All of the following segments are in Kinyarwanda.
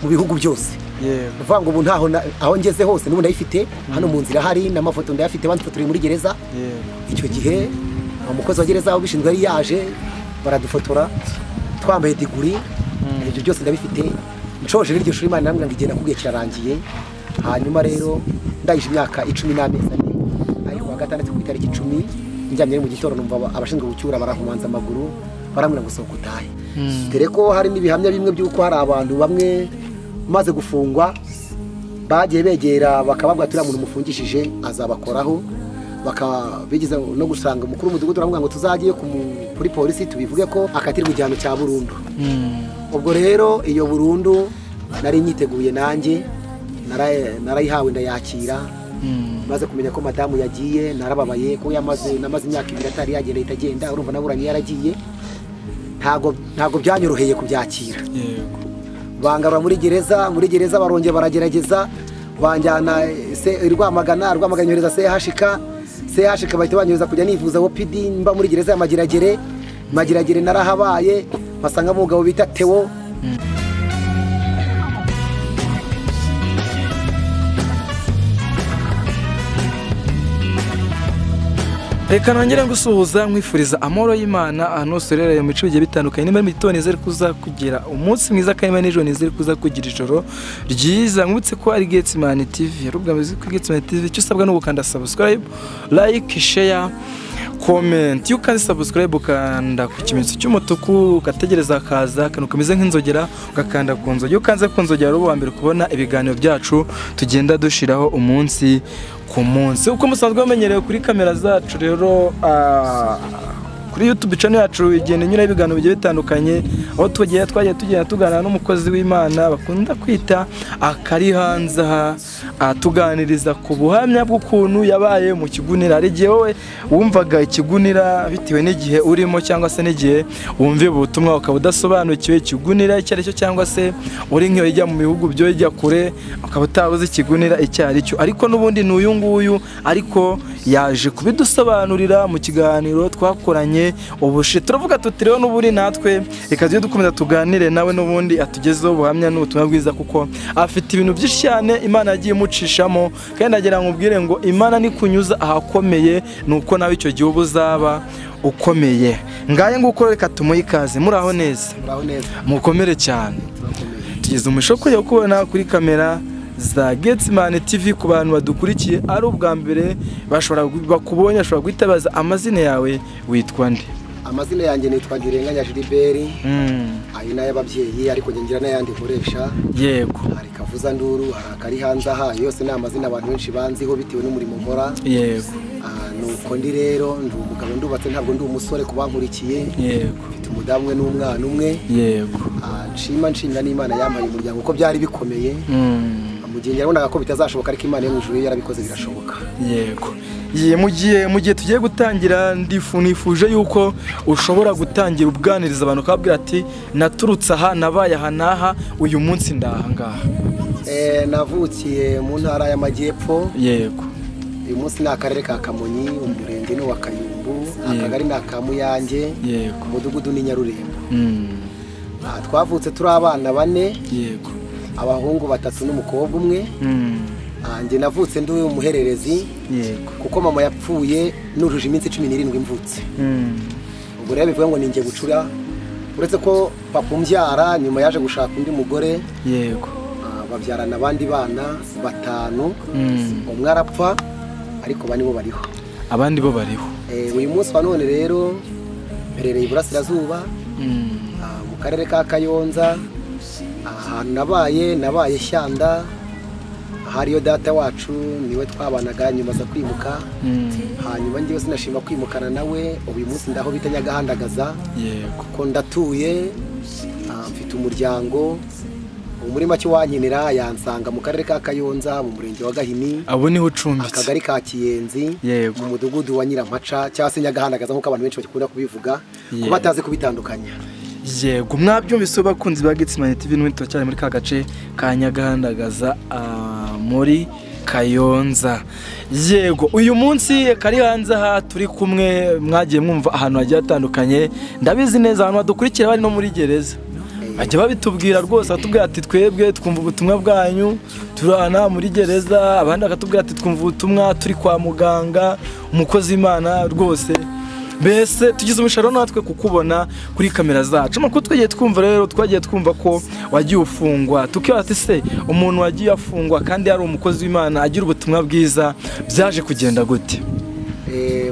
mu bihugu byose uvuga ngo ubu ntaho aho ngeze hose n'ubu ndayifite hano mu nzira hari n'amafoto ndayafite bandufotoreye muri gereza icyo gihe umukozi wa gereza ubishinzwe yari yaje baradufotora twambaye diguri ibyo byose ndabifite nshoje n'iryo shuri Imana namwe ngigenda kugiye kirarangiye hanyuma rero ndayije imyaka 10 n'amezi ariko wa gatandatu ku itariki 10 njyamye mu gitoro numva abashinzwe gucyura barahumanza amaguru baramwira gusohoka utahe dore ko hari n'ibihamya bimwe by'uko hari abantu bamwe maze gufungwa bagiye begera bakababwa turi muntu mufungishije azabakoraho bakabigiza no gusanga umukuru w'umudugudu aramubwira ngo tuzagiye kuri polisi tubivuge ko akatirwa igihano cya burundu ubwo rero iyo burundu nari nyiteguye nanjye narayihawe ndayakira maze kumenya ko madamu yagiye narababaye ko namaze imyaka 2 atari yagenda itagenda urumva naburanye yaragiye ntago byanyoroheye kubyakira bangarura muri gereza barongeye baragerageza banjyana Rwamagana nyohereza CHK bahita banyohereza kujya nivuza OPD mba muri gereza ya Mageragere narahabaye basanga umugabo bita Theo Reka nongere ngusuhuza mwifuriza amahoro y'Imana ahantu hose rero mu bice bigiye bitandukanye nimba mitone zeri kuza kugira umunsi mwiza kandi n'ejo nizeri kuza kugira ijoro ryiza nkubutse ko ari Getsimani TV yarubwamize ko Getsimani TV cyo usabwa no gukanda subscribe like share comment you can subscribe ukanda ku kimenyetso cy'umutuku ugategereza akaza kanu kameze nk'inzogera ugakanda ku nzogera ukanze ku nzogera rubo mbere kubona ibiganiro byacu tugenda dushiraho umunsi ku munsi uko musanzwe bamenyerewe kuri kamera zacu rero kuri YouTube channel yacu igenda nyura ibiganiro bigiye bitandukanye aho twagiye tugana n'umukozi w'Imana bakunda kwita akari hanza tuganiriza ku buhamya bw'ukuntu yabaye mu kigunira ari gihe wowe wumvaga ikigunira bitewe n'igihe urimo cyangwa se n'igihe wumve ubutumwa ukaba udasobanukiwe ikigunira icyari cyo cyangwa se uri nk'iyo ijya mu bihugu byo ijya kure ukaba utabuze ikigunira icyari cyo ariko n'ubundi n'uyu nguyu ariko yaje kubidusobanurira mu kiganiro twakoranye ubushe turavuga tuti rero n'uburi natwe reka dukomeza tuganire nawe n'ubundi atugezeho ubuhamya n'ubutumwa bwiza kuko afite ibintu byinshi cyane Imana yagiye mucishamo kandi agira ngo ubwire ngo Imana ni kunyuza ahakomeye nuko nawe icyo gihe ubuzaba ukomeye ngaye nguko reka tumuhe ikaze muraho neza mukomere cyane tugeze umushoko yo kubona kuri kamera za Getsimani TV ku bantu badukurikiye ari ubwa mbere bashobora bakubonye ashobora guhitabaza amazina yawe witwa nde amazina yanjye nitwa Girenganya Gilbert ayina y'ababyeyi ariko ngira n'ayandi nkoresha yego hari Kavuza Nduru hari akari hanze aha yose ni amazina abantu benshi banziho bitewe n'umurimo nkora yego nuko ndi rero ndi umugabo ndubatse ntabwo ndi umusore kubankurikiye yego mfite umudamu n'umwana umwe yego nshimira n'Imana yampaye umuryango uko byari bikomeye mugihe yabonaga ko bitazashoboka ariko Imana yo mwijuru yarabikoze birashoboka yego mu gihe tugiye gutangira nifuje yuko ushobora gutangira ubwaniriza abantu kabwira ati naturutse aha nabaye aha naha uyu munsi ndahangaha navukiye mu ntara y'Amajyepfo yego uyu munsi ni akarere ka Kamonyi umurenge ni wa Kayumbu akagari ni akamuyange yego umudugudu ni Nyarurembo twavutse turi abana 4 yego abahungu 3 n'umukobwa umwe njye navutse ndi umuhererezi yego kuko mama yapfuye nuruje iminsi 17 mvutse ubwo rero bivuga ngo ninjye gucura uretse ko papa umbyara nyuma yaje gushaka undi mugore yego babyarana abandi bana 5 umwe arapfa ariko bani bo bariho abandi bo bariho uyu munsi wa none rero mperereye Iburasirazuba mu karere ka Kayonza ahantu nabaye Shyanda hariyo data wacu niwe twabanaga nyuma za kwimuka hanyuma ngiye sinashima kwimukana nawe uyu munsi ndaho bita Nyagahandagaza yego ko ndatuye mfite umuryango muri make wankinira yansanga mu karere ka Kayonza mu murenge wa Gahini abo niho ucumbitse akagari ka Kiyenzi mu mudugudu wa Nyirampaca cyangwa se Nyagahandagaza nk'uko abantu benshi bakunda kubivuga ko batazi kubitandukanya yego mwabyumvise bakunzi ba Getsimani TV n'uwitwa cyane muri ka gace ka Nyagahandagaza muri Kayonza yego uyu munsi kari hanze aha turi kumwe mwagiye mwumva ahantu hagiye hatandukanye ndabizi neza abantu badukurikira bari no muri gereza bajya babitubwira rwose, batubwira ati twebwe twumva ubutumwa bwanyu turana muri gereza, abandi bakatubwira ati twumva ubutumwa turi kwa muganga, umukozi w'Imana rwose. Mbese tugize umusharo natwe kukubona kuri kamera zacu. Amakuru twagiye twumva rero, twagiye twumva ko wagiye ufungwa, tukibaza ati se umuntu wagiye afungwa kandi ari umukozi w'Imana agira ubutumwa bwiza, byaje kugenda gute?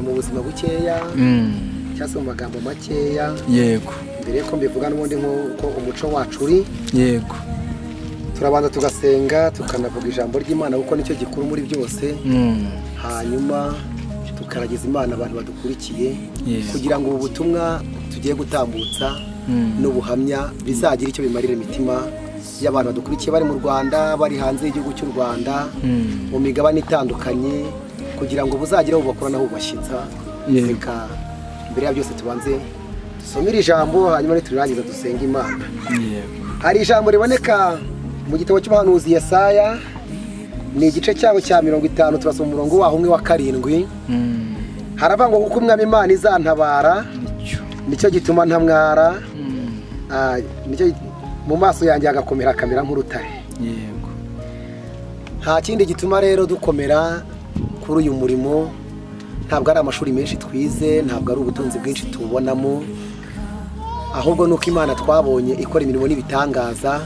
Mu buzima bukeya cyangwa mu magambo makeya, yego, mbere ko mbivuga n'ubundi nk'uko umuco wacu uri, yego, turabanza tugasenga tukanavuga ijambo ry'Imana kuko nicyo gikuru muri byose, hanyuma tukaragiza Imana abantu badukurikiye kugira ngo ubu butumwa tugiye gutambutsa n'ubuhamya bizagira icyo bimarira imitima y'abantu badukurikiye bari mu Rwanda, bari hanze y'igihugu cy'u Rwanda, mu migabane itandukanye, kugira ngo buzagire aho bakora naho bashyitsa. Reka mbere ya byose tubanze dusomere ijambo, hanyuma niturangiza dusenga Imana. Hari ijambo riboneka mu gitabo cy'umuhanuzi Yesaya, ni igice cyawo cya 50, turasoma umurongo waho umwe wa 7. Haravuga ngo kuko Umwami Imana izantabara, nicyo gituma ntamwara, nicyo mu maso yanjye hagakomera kamera nk'urutare. Yego, nta kindi gituma rero dukomera kuri uyu murimo, ntabwo ari amashuri menshi twize, ntabwo ari ubutunzi bwinshi tubonamo, ahubwo nuko Imana twabonye ikora imirimo n'ibitangaza,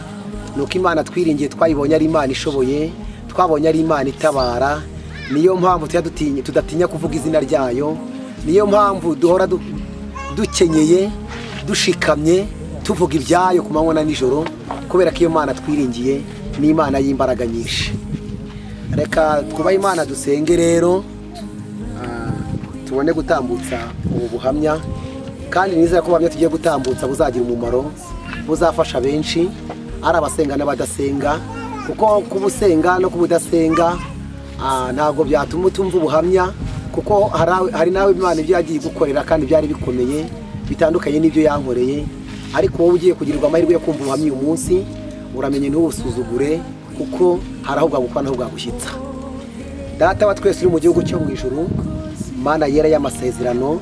nuko Imana twiringiye twayibonye ari Imana ishoboye, twabonye ari Imana itabara. Niyo mpamvu tudatinya kuvuga izina ryayo, niyo mpamvu duhora dukenyeye dushikamye tuvuga ibyayo ku manywa na nijoro, kubera ko iyo Mana twiringiye ni Imana y'imbaraga nyinshi. Reka twubahe Imana dusenge rero, tubone gutambutsa ubu buhamya, kandi nizera ko ubuhamya tugiye gutambutsa buzagira umumaro, buzafasha benshi, ari abasenga n'abadasenga, kuko kubusenga no kubudasenga ntabwo byatuma utumva ubuhamya, kuko hari nawe Imana ibyo yagiye gukorera kandi byari bikomeye bitandukanye n'ibyo yankoreye. Ariko wowe ugiye kugirirwa amahirwe yo kumva ubuhamya uyu munsi, uramenye ntubusuzugure, kuko hari aho bwagukora naho bwagushyitsa. Data wa twese uri mu gihugu cyo mu ijuru, Imana yera y'amasezerano,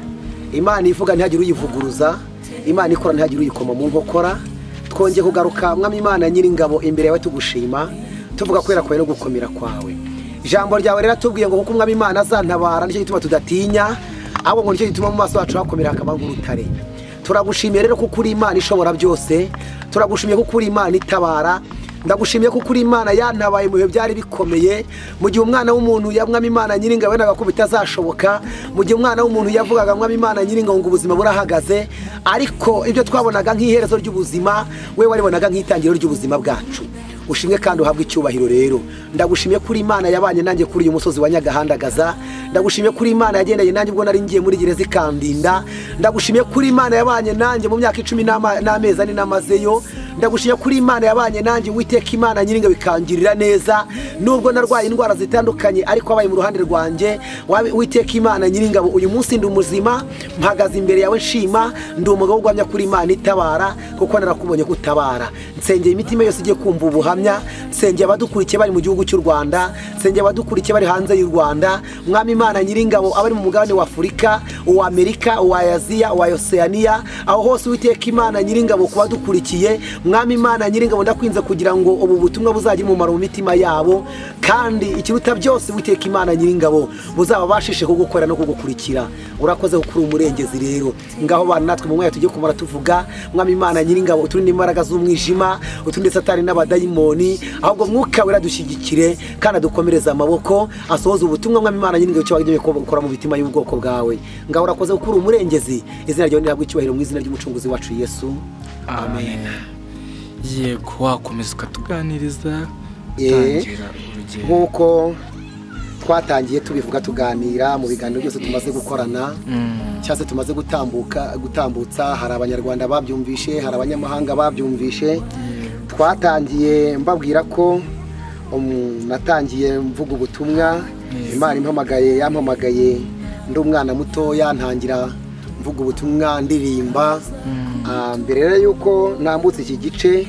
Imana ivuga ntihagire uyivuguruza, Imana ikora ntihagire uyikoma mu nkokora, twongeye kugaruka Mwami Imana Nyiringabo imbere yawe tugushima, tuvuga kwera kwawe no gukomera kwawe. Ijambo ryawe rero tubwiye ngo kuko Umwami Imana azantabara, nicyo gituma tudatinya, ahubwo ngo nicyo gituma mu maso yacu hakomera hakaba nk'urutare. Turagushimiye rero kuko uri Imana ishobora byose, turagushimiye kuko uri Imana itabara, ndagushimiye kuko uri Imana yantabaye mu bihe byari bikomeye, mu gihe umwana w'umuntu Mwami Imana Nyiringabo naga ko bitazashoboka, mu gihe umwana w'umuntu yavugaga Mwami Imana Nyiringabo ngo ubuzima burahagaze, ariko ibyo twabonaga nk'iherezo ry'ubuzima we waribonaga nk'itangiriro ry'ubuzima bwacu. Ushimwe kandi uhabwe icyubahiro rero. Ndagushimiye kuri Imana yabanye nanjye kuri uyu musozi wa Nyagahandagaza, ndagushimiye kuri Imana yagendanye nanjye ubwo nari ngiye muri gereza ikandinda, ndagushimiye kuri Imana yabanye nanjye mu myaka 10 n'amezi ane namazeyo, ndagushimiye kuri Imana yabanye nanjye Uwiteka Imana Nyiringabo ikangirira neza, nubwo narwaye indwara zitandukanye ariko wabaye mu ruhande rwanjye. Uwiteka Imana Nyiringabo uyu munsi ndi umuzima, mpagaze imbere yawe nshima, ndi umugabo ugwamya kuri Imana itabara, kuko narakubonye gutabara. Nsengeye imitima yose igiye kumva ubuhamya, nsengeye abadukurikiye bari mu gihugu cy'u Rwanda, nsengeye abadukurikiye bari hanze y'u Rwanda, Mwami Imana Nyiringabo abari mu mugabane wa Afurika, uwa Amerika, uwa Aziya, uwa Oceania, aho hose Uwiteka Imana Nyiringabo kubadukurikiye, Mwami Imana Nyiringabo ndakwinze kugira ngo ubu butumwa buzagira umumaro mu mitima yabo, kandi ikiruta byose Uwiteka Imana Nyiringabo buzababashishe kugukora no kugukurikira. Urakoze kuri umurengezi rero, ngaho bana natwe mu mwanya tugiye kumara tuvuga, Mwami Imana Nyiringabo uturinde imbaraga z'umwijima, uturinde satani n'abadayimoni, ahubwo Mwuka Wera dushyigikire kandi adukomereza amaboko, asohoza ubutumwa Mwami Imana Nyiringabo cyo wagiye gukora mu bitima y'ubwoko bwawe. Ngaho urakoze kuri umurengezi, izina ryawe nirabwo icyubahiro mu izina ry'umucunguzi wacu Yesu, amen. Yego, wakomeza ukatuganiriza utangira urugendo nk'uko twatangiye tubivuga tuganira mu biganiro byose tumaze gukorana, cyase tumaze gutambutsa. Hari abanyarwanda babyumvishe, hari abanyamahanga babyumvishe. Twatangiye mbabwira ko natangiye mvuga ubutumwa, Imana yampamagaye ndi umwana mutoya, ntangira mvuga ubutumwa ndirimba. Mbere rero yuko nambutse iki gice,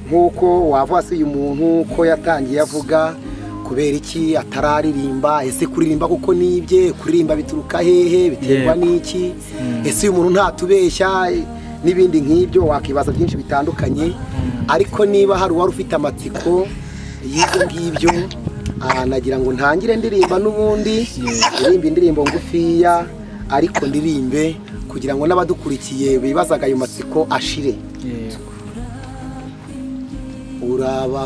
nk'uko wavase uyu muntu ko yatangiye avuga kubera iki atararirimba, ese kuririmba kuko nibye, kuririmba bituruka hehe, biterwa n'iki, ese uyu muntu ntatubeshya, n'ibindi nk'ibyo wakibaza byinshi bitandukanye ariko niba hari uwari ufite amatsiko y'ibyo ngibyo nagira ngo ntangire ndirimba n'ubundi ndirimba indirimbo ngufiya ariko ndirimbe kugira ngo n'abadukurikiye bibazaga ayo matsiko ashire.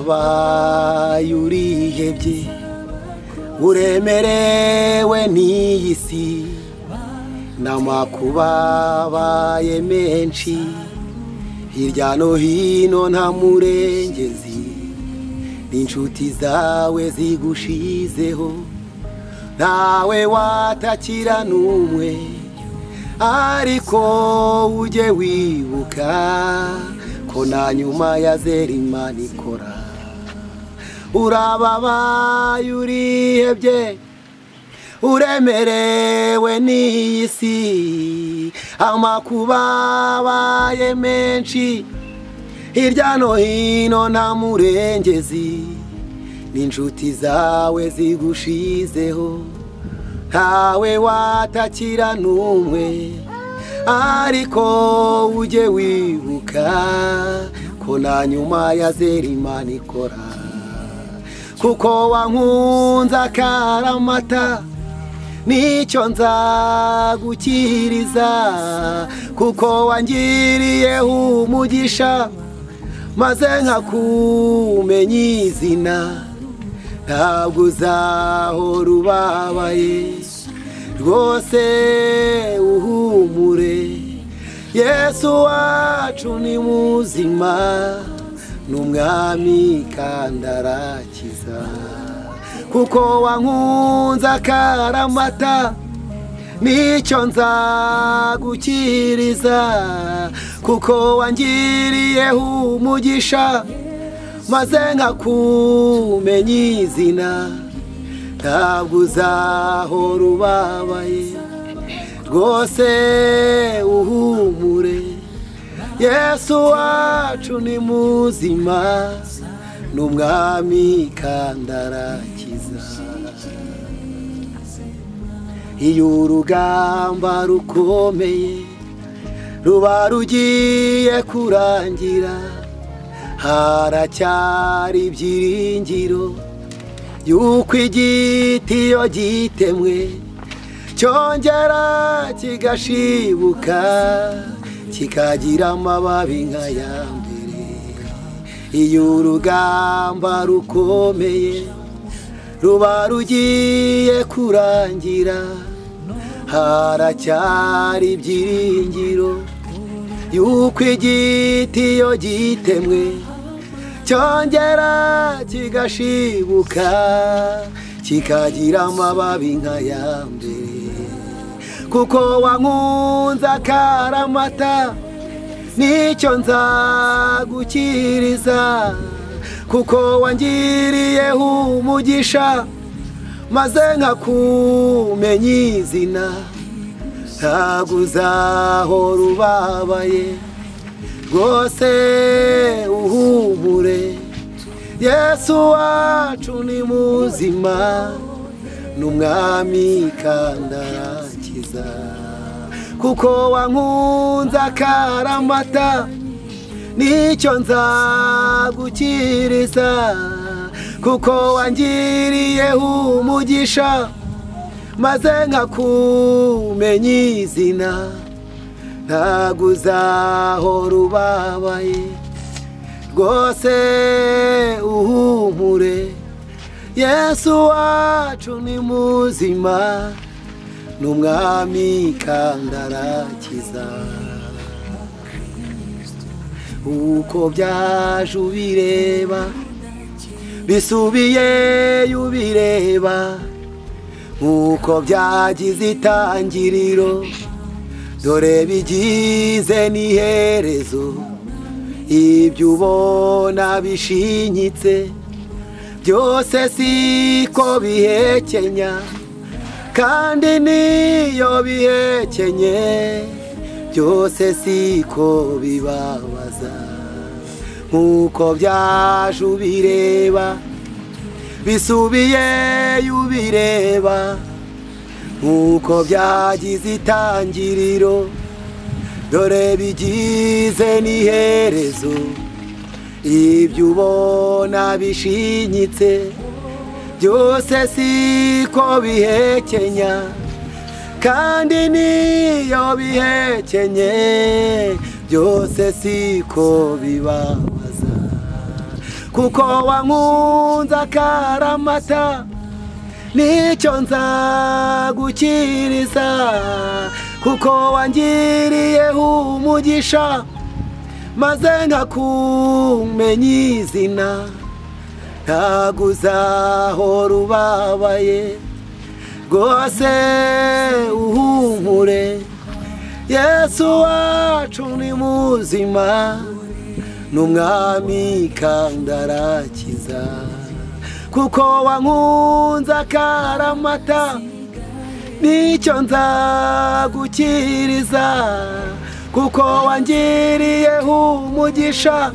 Urababaye urihebye uremerewe n'iyi si n'amakuba abaye menshi hirya no hino nta murengezi n'inshuti zawe zigushizeho ntawe watakira n'umwe ariko ujye wibuka ko na nyuma ya zera Imana ikora. Urababaye urihebye uremerewe n'iyi si amakuba abaye menshi hirya no hino nta murengezi n'inshuti zawe zigushizeho ntawe watakira n'umwe ariko ujye wibuka ko na nyuma ya zera Imana ikora. Kuko wankunze akaramata nicyo nzagukiriza kuko wangiriyeho umugisha maze nkakumenya izina ntabwo uzahora ubabaye rwose uhumure Yesu wacu ni muzima n'umwami kandi arakiza. Kuko wankunze akaramata nicyo nzagukiriza kuko wangiriyeho umugisha maze nkakumenya izina ntabwo uzahora ubabaye rwose uhumure Yesu wacu ni muzima n'umwami kandi arakiza. Iyo urugamba rukomeye ruba rugiye kurangira haracyari ibyiringiro yuko igiti iyo gitemwe cyongera kigashibuka kikagira amababi nk'aya mbere. Iyo urugamba rukomeye ruba rugiye kurangira haracyari ibyiringiro yuko igiti iyo gitemwe cyongera kigashibuka kikagira amababi nk'aya mbere. Kuko wankunze akaramata nicyo nzagukiriza kuko wangiriyeho umugisha maze nkakumenya izina ntabwo uzahora ubabaye rwose uhumure Yesu wacu ni muzima n'umwami kandi arakiza. Kuko wankunze akaramata nicyo nzagukiriza kuko wangiriyeho umugisha maze nkakumenya izina ntabwo uzahora ubabaye rwose uhumure Yesu wacu ni muzima n'umwami kandi arakiza. Uko byaje ubireba bisubiye ubireba uko byagize itangiriro dore bigize n'iherezo ibyo ubona bishinyitse byose siko bihekenya kandi niyo bihekenye byose siko bibabaza. Nkuko byaje ubireba bisubiye ubireba nkuko byagize itangiriro dore bigize n'iherezo ibyo ubona bishinyitse byose siko bihekenya kandi niyo bihekenye byose siko bibabaza kuko wankunze akaramata nicyo nzagukiriza kuko wangiriyeho umugisha maze nkakumenya izina ntabwo uzahora ubabaye rwose uhumure Yesu wacu ni muzima n'umwami kandi arakiza kuko wankunze akaramata nicyo nzagukiriza kuko wangiriyeho umugisha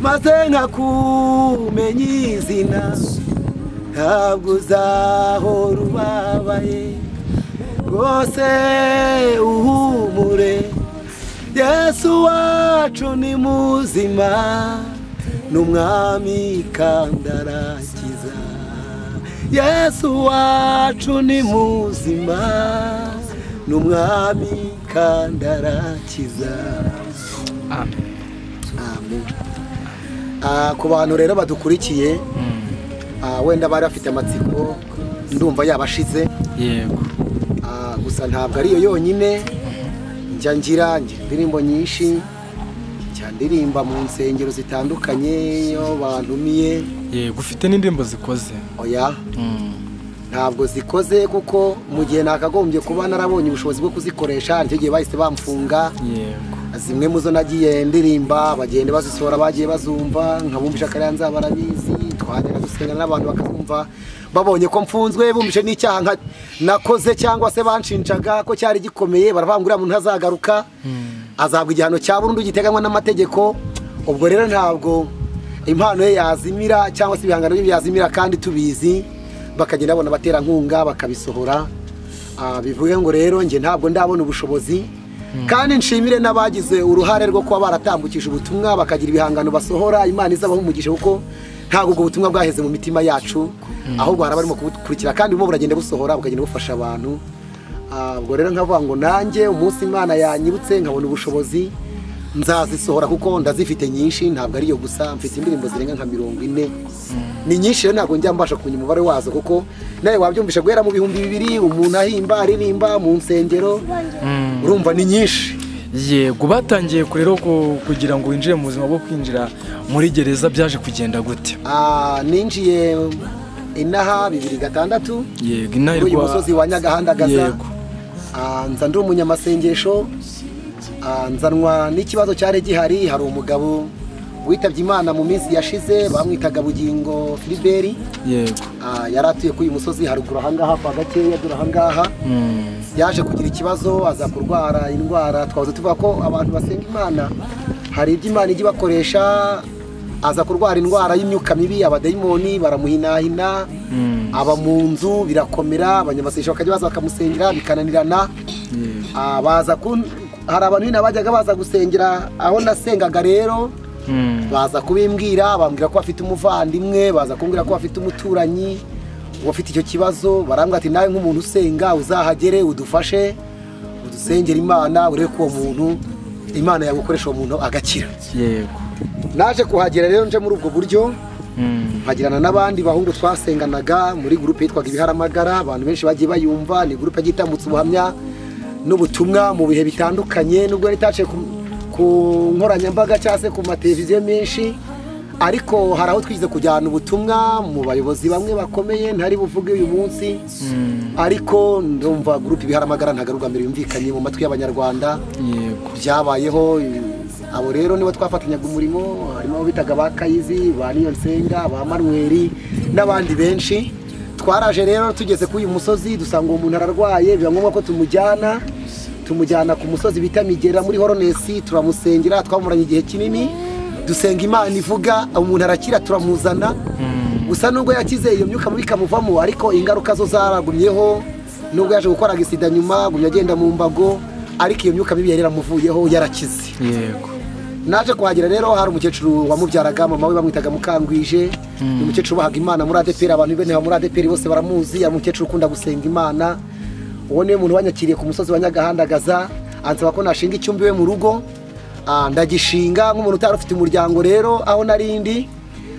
maze nkakumenya izina ntabwo uzahora ubabaye rwose uhumure Yesu wacu ni muzima n'umwami kandi arakiza Yesu wacu ni muzima n'umwami kandi arakiza amen amen. Ku bantu rero badukurikiye wenda bari bafite amatsiko ndumva yabashize yego gusa ntabwo ariyo yonyine njya ngira indirimbo nyinshi njya ndirimba mu nsengero zitandukanye iyo bantumiye yego ufite n'indirimbo zikoze oya ntabwo zikoze kuko mu gihe nakagombye kuba narabonye ubushobozi bwo kuzikoresha nicyo gihe bahise bamfunga yego zimwe muzo nagiye ndirimba bagende bazisohora bagiye bazumva nkabumvisha kariya barabizi twagera gusenga n'abantu bakazumva babonye ko mfunzwe bumvishe n'icyaha nakoze cyangwa se banshinjaga ko cyari gikomeye baravangurira muntu ntazagaruka azabwa igihano cya burundu giteganywa n'amategeko ubwo rero ntabwo impano ye yazimira cyangwa se ibihangano bye yazimira kandi tubizi bakagenda babona batera nkunga bakabisohora bivuye ngo rero nge ntabwo ndabona ubushobozi kandi nshimire n'abagize uruhare rwo kuba baratambukije ubutumwa bakagira ibihangano basohora Imana izabaho umugisha kuko ntabwo ubwo butumwa bwaheze mu mitima yacu ahubwo hari abarimo kubukurikira kandi burimo buragenda busohora bukagenda bufasha abantu ubwo rero nkavuga ngo nanjye umunsi Imana yanyibutse nkabona ubushobozi nzazisohora kuko ndazifite nyinshi ntabwo ariyo gusa mfite indirimbo zirenga nka 40 ni nyinshi rero ntabwo njya mbasha kumenya umubare wazo kuko nawe wabyumvisha guhera mu 2000 umuntu ahimba aririmba mu nsengero urumva ni nyinshi yego batangiye rero kugira ngo winjire mu buzima bwo kwinjira muri gereza byaje kugenda gute ninjiye inaha 2006 yego inaha uyu musozi wa Nyagahandagaza yego nza ndi umunyamasengesho nzanwa n'ikibazo cyari gihari hari umugabo witabye Imana mu minsi yashize bamwitaga Bugingo Philibert yego yaratuye kuri uyu musozi haruguru ahangaha kwa gakeya dura ahangaha yaje kugira ikibazo aza kurwara indwara twavuze tuvuga ko abantu basenga Imana hari ibyo Imana ijya bakoresha aza kurwara indwara y'imyuka mibi abadayimoni baramuhinahina aba mu nzu birakomera abanyamasengesho bakajya baza bakamusengera bikananirana hari abantu nyine bajyaga baza gusengera aho nasengaga rero baza kubimbwira bambwira ko bafite umuvandimwe baza kumbwira ko bafite umuturanyi ufite icyo kibazo barambwira ati nawe nk'umuntu usenga uzahagere udufashe udusengera Imana urebe ko uwo muntu Imana yagukoresha uwo muntu agakira yego naje kuhagera rero nje muri ubwo buryo nkagirana n'abandi bahungu twasenganaga muri groupe yitwaga Ibiharamagara abantu benshi bagiye bayumva ni groupe yagitambutse ubuhamya n'ubutumwa mu bihe bitandukanye nubwo ritace ku nkoranyambaga cyangwa se ku mateleviziyo menshi ariko hari aho twize kujyana ubutumwa mu bayobozi bamwe bakomeye ntari buvuge uyu munsi ariko ndumva groupe Ibiharamagara ntagaruka mbere yumvikanye mu matwi y'abanyarwanda byabayeho abo rero nibo twafatanyaga umurimo harimo bitaga ba Kayizi ba Niyonsenga ba Manuel n'abandi benshi twaraje rero tugeze kuri uyu musozi dusanga uwo muntu ararwaye biba ngombwa ko tumujyana ku musozi bita Migera muri Horonesi turamusengera twamuranye igihe kinini dusenga Imana ivuga umuntu arakira turamuzana gusa nubwo yakize iyo myuka mubi kamuvamo ariko ingaruka zo zaragumyeho nubwo yaje gukora gisida nyuma gumya agenda mu mbago ariko iyo myuka mibi yari yaramuvuyeho yarakize. yego naje kuhagera rero hari umukecuru wamubyaraga mama we bamwitaga Mukangwije, ni umukecuru bahaga Imana muri ADPR, abantu bene muri ADPR bose baramuzi, ari umukecuru ukunda gusenga Imana. uwo niwe muntu wanyakiriye ku musozi wa Nyagahandagaza, ansaba ko nashinga icyumba iwe mu rugo. Ndagishinga nk'umuntu utari ufite umuryango. Rero aho narindi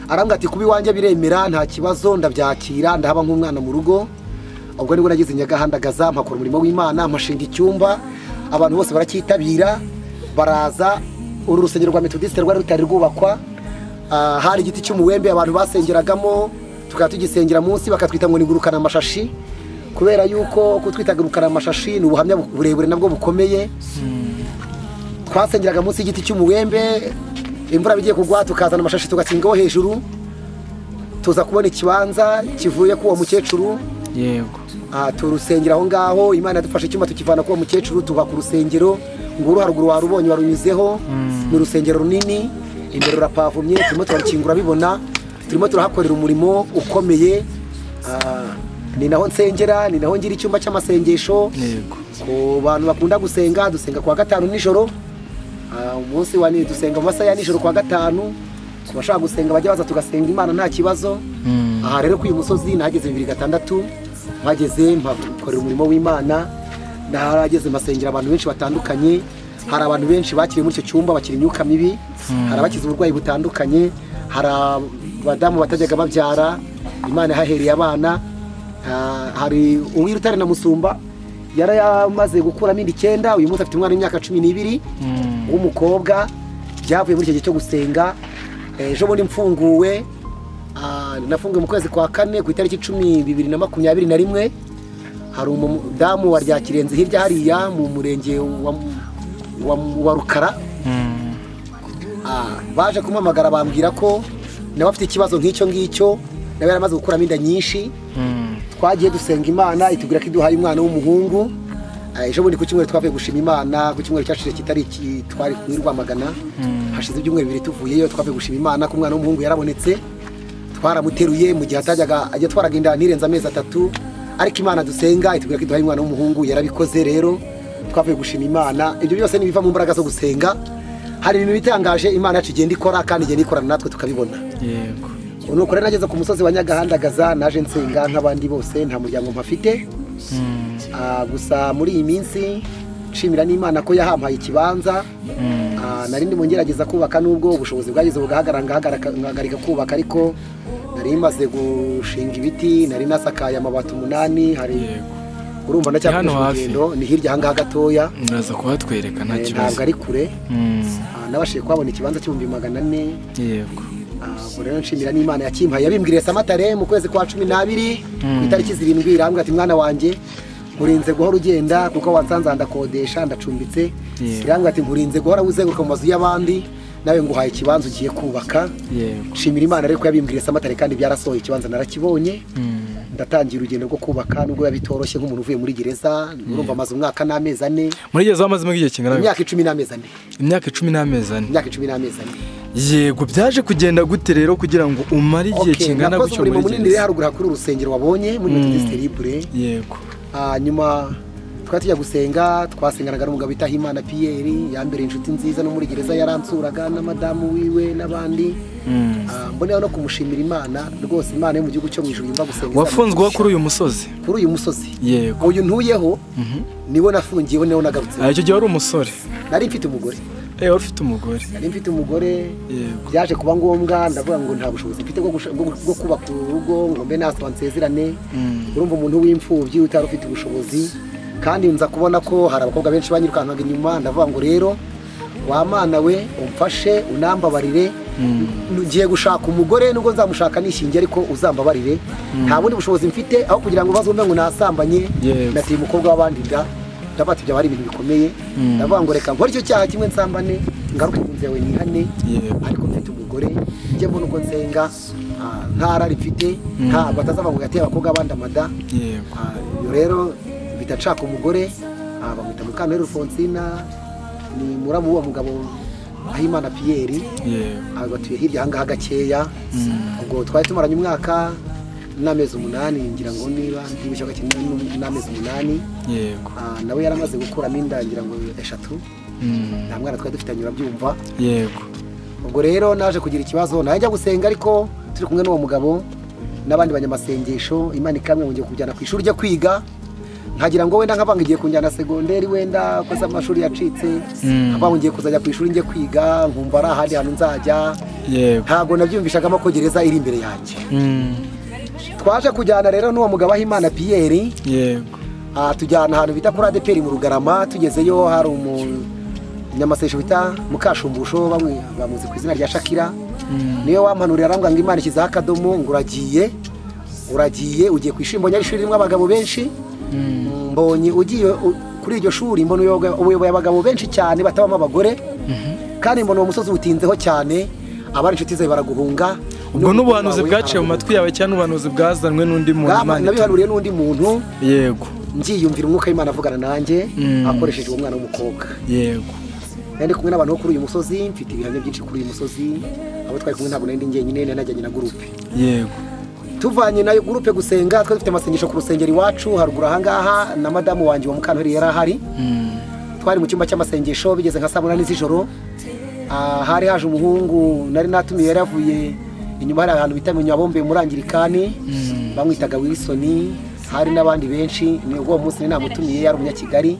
arambwira ati kuba iwanjye biremera nta kibazo, ndabyakira ndahaba nk'umwana mu rugo. ubwo nibwo nagize Nyagahandagaza mpakora umurimo w'Imana, mpashinga icyumba, abantu bose baracyitabira baraza. uru rusengero rwa Methodiste rwari rutari rwubakwa, hari igiti cy'umuwembe abantu basengeragamo, tukaba tugisengera munsi, bakatwita ngo nigurukana amashashi, kubera yuko kutwita gurukana amashashi ni ubuhamya burebure nabwo bukomeye. Twasengeraga munsi y'igiti cy'umuwembe, imvura bigiye kugwa tukazana amashashi tugakingaho hejuru, tuza kubona ikibanza kivuye ku uwo mukecuru. yego turusengera aho ngaho. Imana yadufashe icyuma tukivana ku uwo mukecuru tuva ku rusengero. nguru haruguru warubonye warunyuzeho, ni urusengero runini, imbere rurapavumye, turimo turarukingura bibona, turimo turahakorera umurimo ukomeye. ni naho nsengera, ni naho ngira icyumba cy'amasengesho. yego ku bantu bakunda gusenga, dusenga kuwa gatanu nijoro. umunsi wa ni dusenga mu masaha ya nijoro kuwa gatanu. kubashaka gusenga bajya baza tugasenga Imana nta kibazo. aha rero ku uyu musozi nahageze 2006, mpageze mpakorera umurimo w'Imana. Nahageze masengera abantu benshi batandukanye. Hari abantu benshi bakiriye muri icyo cyumba bakira imyuka mibi, hari abakize uburwayi butandukanye, hari abadamu batajyaga babyara, Imana yahahereye abana. hari uw'Irutare na Musumba yari yamaze gukuramo indi 9, uyu munsi afite umwana w'imyaka 12 w'umukobwa. byavuye muri icyo gihe cyo gusenga. ejo bundi mfunguwe, nafunguwe mu kwezi kwa 4 ku itariki 10 2021. hari umudamu wa Ryakirenze hirya hariya mu murenge wa Rukara. baje kumamagara bambwira ko nawe afite ikibazo nk'icyo ngicyo, nawe yaramaze gukuramo inda nyinshi. twagiye dusenga Imana itubwira ko iduhaye umwana w'umuhungu. ejo bundi ku cyumweru twavuye gushima Imana, ku cyumweru cyashize kitari twari ku Rwamagana, hashize ibyumweru 2 tuvuyeyo, twavuye gushima Imana ko umwana w'umuhungu yarabonetse. twaramuteruye mu gihe atajyaga ajya twaraginda nirenza amezi 3, ariko Imana dusenga itubwira ko iduhaye umwana w'umuhungu, yarabikoze. rero twavuye gushima Imana. ibyo byose nibiva mu mbaraga zo gusenga. hari ibintu bitangaje Imana yacu igenda ikora, kandi igenda ikorana natwe tukabibona. yego nuko rero nageze ku musozi wa Nyagahandagaza, naje nsenga nk'abandi bose, nta muryango mpafite. gusa muri iyi minsi nshimira n'Imana ko yahampaye ikibanza. nari ndimo ngerageza kubaka, nubwo ubushobozi bwagize bugahagarika kubaka, ariko nari maze gushinga ibiti, nari nasakaye amabati 8. hari urumva ndacyakomeje urugendo, ni hirya ahangaha gatoya. muraza kuhatwereka nta kibazo, ntabwo ari kure. nabashije kuhabona ikibanza cy'ibihumbi 400. yego rero nshimira n'Imana yakimpaye. yabimbwiriye Samatare mu kwezi kwa 12 ku itariki 7, irambwira ati mwana wanjye nkurinze guhora ugenda kuko wansanze ndakodesha ndacumbitse. irambwira ati nkurinze guhora uzenguruka mu mazu y'abandi, nawe nguhaye ikibanza ugiye kubaka. nshimira Imana rero ko yabimbwiriye Samatare kandi byarasohoye, ikibanza narakibonye. ndatangira urugendo rwo kubaka, nubwo yabitoroshye nk'umuntu uvuye muri gereza. urumva amaze umwaka n'amezi 4. muri gereza wamazemo igihe kingana imyaka 10 n'amezi 4. imyaka 10 n'amezi 4. imyaka 10 n'amezi 4. yego byaje kugenda gute rero kugira ngo umare igihe kingana gutyo muri gereza? munini haruguru kuri urusengero wabonye muri Methodiste Libre. yego nyuma twari tujya gusenga, twasenganaga n'umugabo bita Himana Pierre, yambere inshuti nziza no muri gereza, yaransuraga na madamu wiwe n'abandi. mboneyeho no kumushimira Imana rwose. Imana yo mu gihugu cyo mu ijuru yumva gusenga. wafunzwe kuri uyu musozi? kuri uyu musozi, yego. uyu ntuyeho niwo nafungiyeho, niwo nagarutse. icyo gihe wari umusore? nari mfite umugore. wari ufite umugore? nari mfite umugore. byaje kuba ngombwa, ndavuga ngo nta bushobozi mfite bwo kubaka urugo ngo mbe nasaba nsezerane. urumva umuntu w'imfubyi utari ufite ubushobozi, kandi nza kubona ko hari abakobwa benshi banyirukankaga inyuma. ndavuga ngo rero wa Mana we umfashe unambabarire, ngiye gushaka umugore, nubwo nzamushaka nishingiye, ariko uzambabarire. nta bundi bushobozi mfite, aho kugira ngo bazumve ngo nasambanye natiye umukobwa w'abandi nda. ndabati byo ari ibintu bikomeye. ndavuga ngo reka nkore icyo cyaha kimwe, nsambane ngaruke ku nzu yawe nihane. ariko mfite umugore, njye mbona uko nsenga, ntarari mfite, nta batazava ngo gateye abakobwa abandi amada. iyo rero bitacaka umugore, bamwita Mukantabire Alphonsina, ni muramu wa mugabo Ahimana Pierre. batuye hirya ahangaha gakeya. ubwo twari tumaranye umwaka n'amezi 8 ngira ngo niba ndibishya n'amezi 8 yego nawe yaramaze gukuramo inda ngira ngo 3 nta mwana twari dufitanye urabyumva yego ubwo rero naje kugira ikibazo najya gusenga ariko turi kumwe n'uwo mugabo n'abandi banyamasengesho Imana ikamwe ngiye kujyana ku ishuri ryo kwiga nkagira ngo wenda nkavanga igiye kunjyana segonderi wenda koza amashuri yacitse nkavanga ngiye kuzajya ku ishuri ngiye kwiga nkumva ari ahandi hantu nzajya ntago nabyumvishagamo ko gereza iri imbere yanjye twaje kujyana rero n'uwo mugabo Imana Pierre yego tujyana ahantu bita kuri ADPR mu Rugarama tugezeyo hari umunyamasesho bita Mukashumbusho bamwe bamuzi ku izina rya Shakira niyo wampanurira arambwa ngo Imana ikiza akadomo ngo uragiye ugiye ku ishuri mbonye ishuri rimwe abagabo benshi mbonye ugiye kuri iryo shuri mbona ubuyoboye abagabo benshi cyane batabamo abagore kandi mbona uwo musozi utinzeho cyane abari inshuti zawe baraguhunga ubwo n'ubuhanuzi bwaciye mu matwi yawe cyane ubuhanuzi bwazanwe n'undi muntu Imana nabihanuriye n'undi muntu yego ngiyumvira umwuka w'Imana avugana nanjye akoresheje uwo mwana w'umukobwa yego nandi kumwe n'abantu bo kuri uyu musozi mfite ibihamya byinshi kuri uyu musozi abo twari kumwe ntabwo nari njyenyine najyanye na groupe yego tuvanye nayo groupe gusenga twari dufite amasengesho ku rusengero iwacu haruguru ahangaha na madamu wanjye wa Mukantwari yari ahari twari mu cyumba cy'amasengesho bigeze nka 7 z'ijoro hari haje umuhungu nari natumiye yari avuye inyuma hari ahantu bita mu Nyabombe murangirikani bamwitaga Wilson hari n'abandi benshi ni ubwo munsi namutumiye yari umunyakigali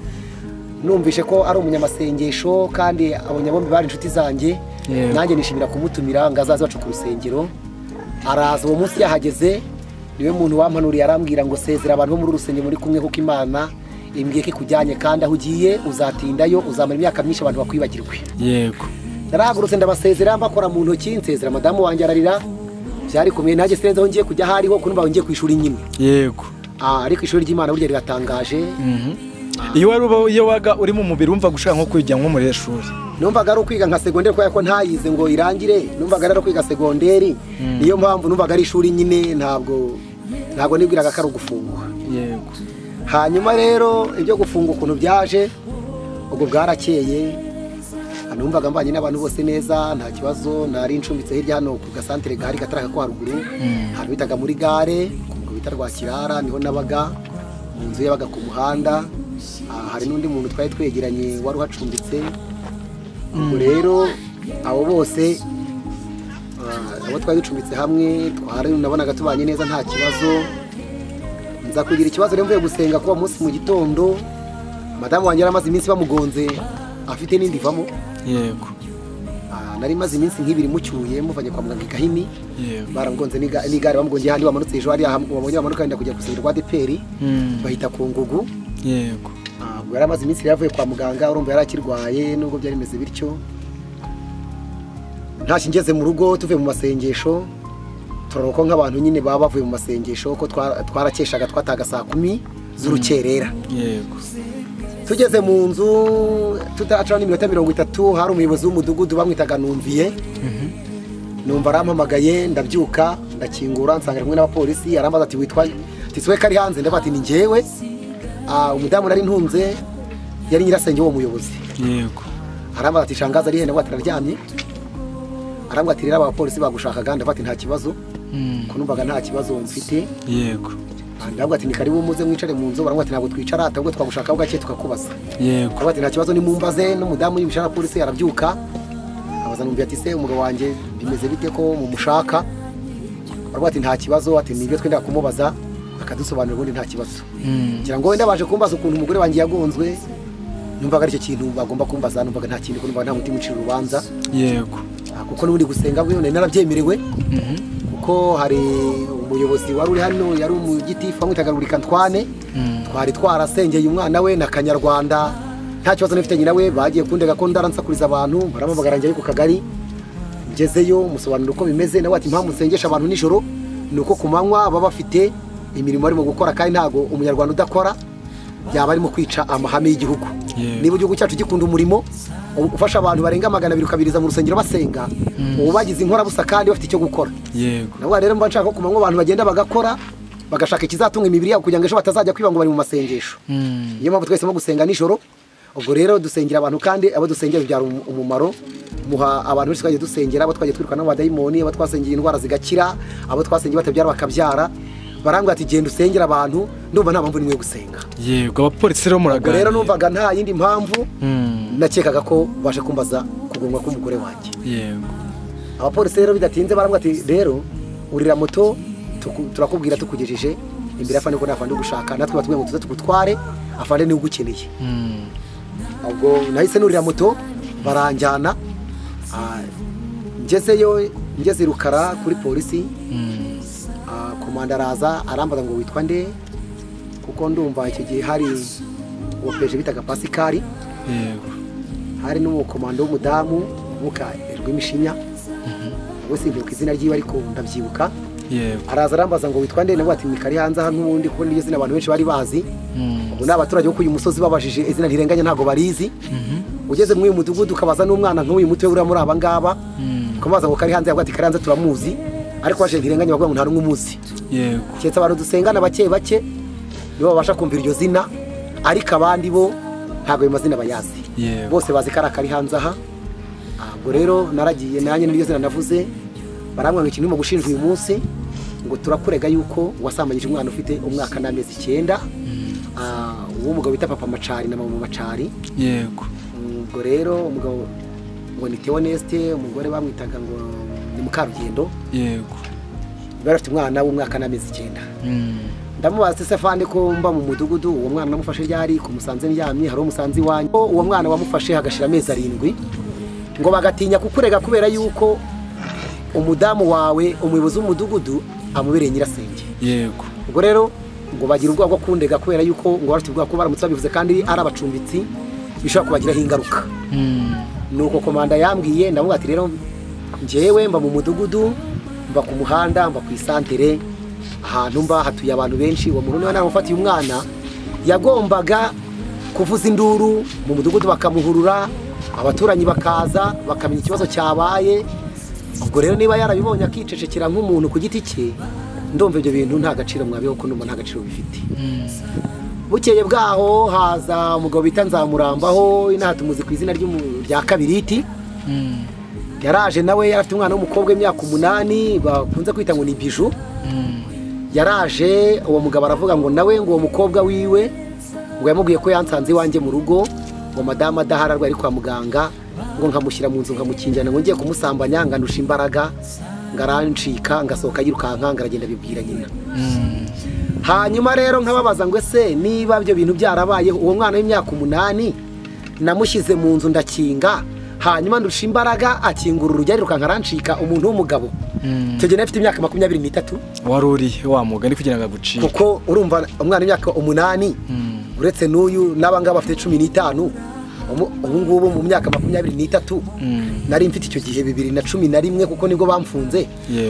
numvishe ko ari umunyamasengesho kandi abanyabombe bari inshuti zanjye nanjye nishimira kumutumira ngazaza bacu ku rusengero araza uwo munsi yahageze niwe muntu wampanuriye arambwira ngo sezera abantu bo muri rusengero muri kumwe kuko Imana imbwiye ko kujyanye kandi aho ugiye uzatindayo uzamara imyaka myinshi abantu bakwibagirwe yego naragurutse ndabasezera mbakora mu ntoki nsezera madamu wanjye ararira byari kumwe nanjye senze aho ngiye kujya hariho kunumva ngiye ku ishuri nyine yego ariko ishuri ry'Imana burya riratangaje iyo waga uri mu mubiri wumva gushaka nko kwijya nko muri shuri numvaga ari kwiga nka segonderi ko ntayize ngo irangire numvaga ari kwiga segonderi niyo mpamvu numvaga ari ishuri nyine ntabwo nibwiraga ko ari ugufungwa yego hanyuma rero ibyo gufunga ukuntu byaje ubwo bwarakeye numvaga mbanye n'abantu bose neza nta kibazo nari ncumbitse hirya hano ku gasantere gahari gataraka ko haruguru ahantu bitaga muri gare ku bita Rwakirara niho nabaga mu nzu yabaga ku muhanda hari n'undi muntu twari twegeranye wari uhacumbitse ubwo rero abo bose abo twari ducumbitse hamwe nabonaga tubanye neza nta kibazo nza kugira ikibazo rero mvuye gusenga kuba munsi mu gitondo madamu wanjye yaramaze iminsi bamugonze afite n'indi ivamo yego nari maze iminsi nk'ibiri mucyuye muvanye kwa muganga Gahini baramugonze n'igare bamugongeye handi bamanutse ejo hariya wabonye bamanuka wenda kujya gusengera kwa ADPR bahita ku Ngugu yego ubwo yari amaze iminsi yavuye kwa muganga urumva yari akirwaye nubwo byari bimeze bityo ntashye ngeze mu rugo tuvuye mu masengesho turaroko nk'abantu nyine baba bavuye mu masengesho ko twarakeshaga twataga saa 10 z'urukerera yego tugeze mu nzu tutacana n'iminota 30 hari umuyobozi w'umudugudu bamwitaga Numviye numva arampamagaye ndabyuka ndakingura nsanga rimwe n'abapolisi arambaza ati witwa tiswe kari hanze ndabati ni njyewe umudamu nari ntunze yari nyirasenge wo muyobozi yego arambaza ati shangaza ari hene bwatira ryamye arambwa ati rero abapolisi bagushakaga ndabati nta kibazo ko numvaga nta kibazo mfite yego ndabwo ati ni karibu muze mwicare mu nzu barangwa ati ntabwo twicara atabwo twagushaka gake tukakubaza yego ati nta kibazo ni mumbaze n'umudamu y'ibishara polisi arabyuka abaza Numviye ati se umugabo wanjye bimeze bite ko mumushaka barangwa ati nta kibazo ati nibyo twenda kumubaza akadusobanurira ubundi nta kibazo ngira ngo wenda baje kumbaza ukuntu umugore wanjye yagonzwe numvaga ari cyo kintu bagomba kumbaza numvaga nta kindi ko numvaga nta mutima ucira urubanza yego kuko n'ubundi gusenga bwo narabyemerewe kuko hari umuyobozi wari uri hano yari umugitifu amwitaga Rurikantwane twari twarasengeye umwana we na Kanyarwanda nta kibazo nifite nyina we bagiye kundega ko ndaransakuriza abantu baramamagara njye ku kagari ngezeyo musobanura uko bimeze nawe ati impamvu nsengesha abantu nijoro nuko kumanywa baba bafite imirimo barimo gukora kandi ntago umunyarwanda udakora yaba arimo kwica amahame y'igihugu niba igihugu cyacu gikunda umurimo ufasha abantu barenga 200 ukabiriza mu rusengero basenga ubu bagize inkora busa kandi bafite icyo gukora yego nabwo rero mba nshaka ko kumanywa abantu bagenda bagakora bagashaka ikizatunga imibiri yabo kugira ngo ejo batazajya kwiba ngo bari mu masengesho niyo mpamvu twese mo gusenga nijoro ubwo rero dusengera abantu kandi abo dusengera byara umumaro muha abantu bose twagiye dusengera abo twagiye twirukana n'abadayimoni abo twasengeye indwara zigakira abo twasengeye batabyara bakabyara barambwira ati genda usengera abantu, ndumva nta mpamvu nimwe gusenga. Yego abapolisi rero muraganira. Rero numvaga nta yindi mpamvu, nakekaga ko baje kumbaza kugomwa k'umugore wanjye. Yego. Abapolisi rero bidatinze barambwira ati rero urira moto turakubwira tukugejeje imbere afande ko nafande gushaka, natwe batubwiye ngo tuze tugutware afande ni ugukeneye. Ubwo nahise nurira moto baranjyana, ngeze Rukara kuri polisi. Komanda araza arambaza ngo witwa nde, kuko ndumva icyo gihe hari uwapeje bitaga Pascal. Yego. Hari n'umukomando w'umudamu muka Rwimishinya, wese ndibuka izina ryiwe ariko ndabyibuka. Yego. Araza arambaza ngo witwa nde, nabwo ati Mikari hanze hano n'ubundi, kuko niyo zina abantu benshi bari bazi. Ubu n'abaturage bo kuyu musozi babajije izina ntirenganya ntago barizi. Ugeze mu uyu mudugudu ukabaza n'umwana nk'uyu mutwe uri muri aba ngaba, ukabaza ngo Kari hanze, yabwo ati Kari hanze turamuzi, ariko waje ntirenganya bavuga ngo nta rumwe umuzi. Yego. Cyetse abantu dusengana bake bake nibo babasha kumvira iryo zina, ariko abandi bo ntago ayo mazina bayazi. Bose bazi Kari hanze aha. Ubwo rero naragiye nanjye n'iryo zina navuze, barambwira ngo ikintu mu gushinjwa uyu munsi ngo turakurega yuko wasambanyije umwana ufite umwaka n'amezi 9, uwo mugabo bita Papa Macari na Mama Macari. Yego. Ubwo rero umugabo ngo ni Theoneste, umugore bamwitaga ngo ni Mukarugendo. Yego. Bari afite umwana w'umwaka n'amezi 9. Ndamubaza Stefane ko mba mu mudugudu, uwo mwana namufashe ryari ku Musanze ndyamye, hari umusanzi wanyu uwo mwana wamufashe hagashira amezi 7, ngo bagatinya kukurega kubera yuko umudamu wawe umuyobozi w'umudugudu amubereye nyirasenge. Yego. Ubwo rero ngo bagira ubwoba bwo kundega kubera yuko ngo bafite ubwoba ko baramutse babivuze kandi ari abacumbitsi bishobora kubagiraho ingaruka. Nuko komanda yambwiye, ndavuga ati rero njyewe mba mu mudugudu, mba ku muhanda, mba ku isantere, ahantu mba hatuye abantu benshi. Uwo muntu niwe namufatiye umwana yagombaga kuvuza induru mu mudugudu bakamuhurura, abaturanyi bakaza bakamenya ikibazo cyabaye. Ubwo rero niba yarabibonye akicecekera nk'umuntu ku giti cye, ndumva ibyo bintu nta gaciro mwabiho, ko numva nta gaciro bifite. Bukeye bwaho haza umugabo bita Nzamurambaho, inaha tumuzi ku izina rya Kabiriti. Yaraje nawe yarafite umwana w'umukobwa w'imyaka 8 bakunze kwita ngo ni Biju. Yaraje uwo mugabo aravuga ngo nawe ngo uwo mukobwa wiwe ngo yamubwiye ko yansanze iwanjye mu rugo, ngo madama adahararwa ari kwa muganga, ngo nkamushyira mu nzu nkamukinjana ngo ngiye kumusambanya, ngandusha imbaraga, ngarancika ngasohoka yirukanka ngaragenda bibwira nyina. Hanyuma rero nkababaza ngo ese niba byo bintu byarabaye, uwo mwana w'imyaka 8 namushyize mu nzu ndakinga, hanyuma ndusha imbaraga akingura urujya yirukanka arancika, umuntu w'umugabo icyo gihe afite imyaka 23. Waruriye wa mugani kugira ngo agucike, kuko urumva umwana w'imyaka 8 uretse n'uyu n'abangaba bafite 15. Ubu ngubu mu myaka 23 nari mfite icyo gihe 2011, kuko nibwo bamfunze.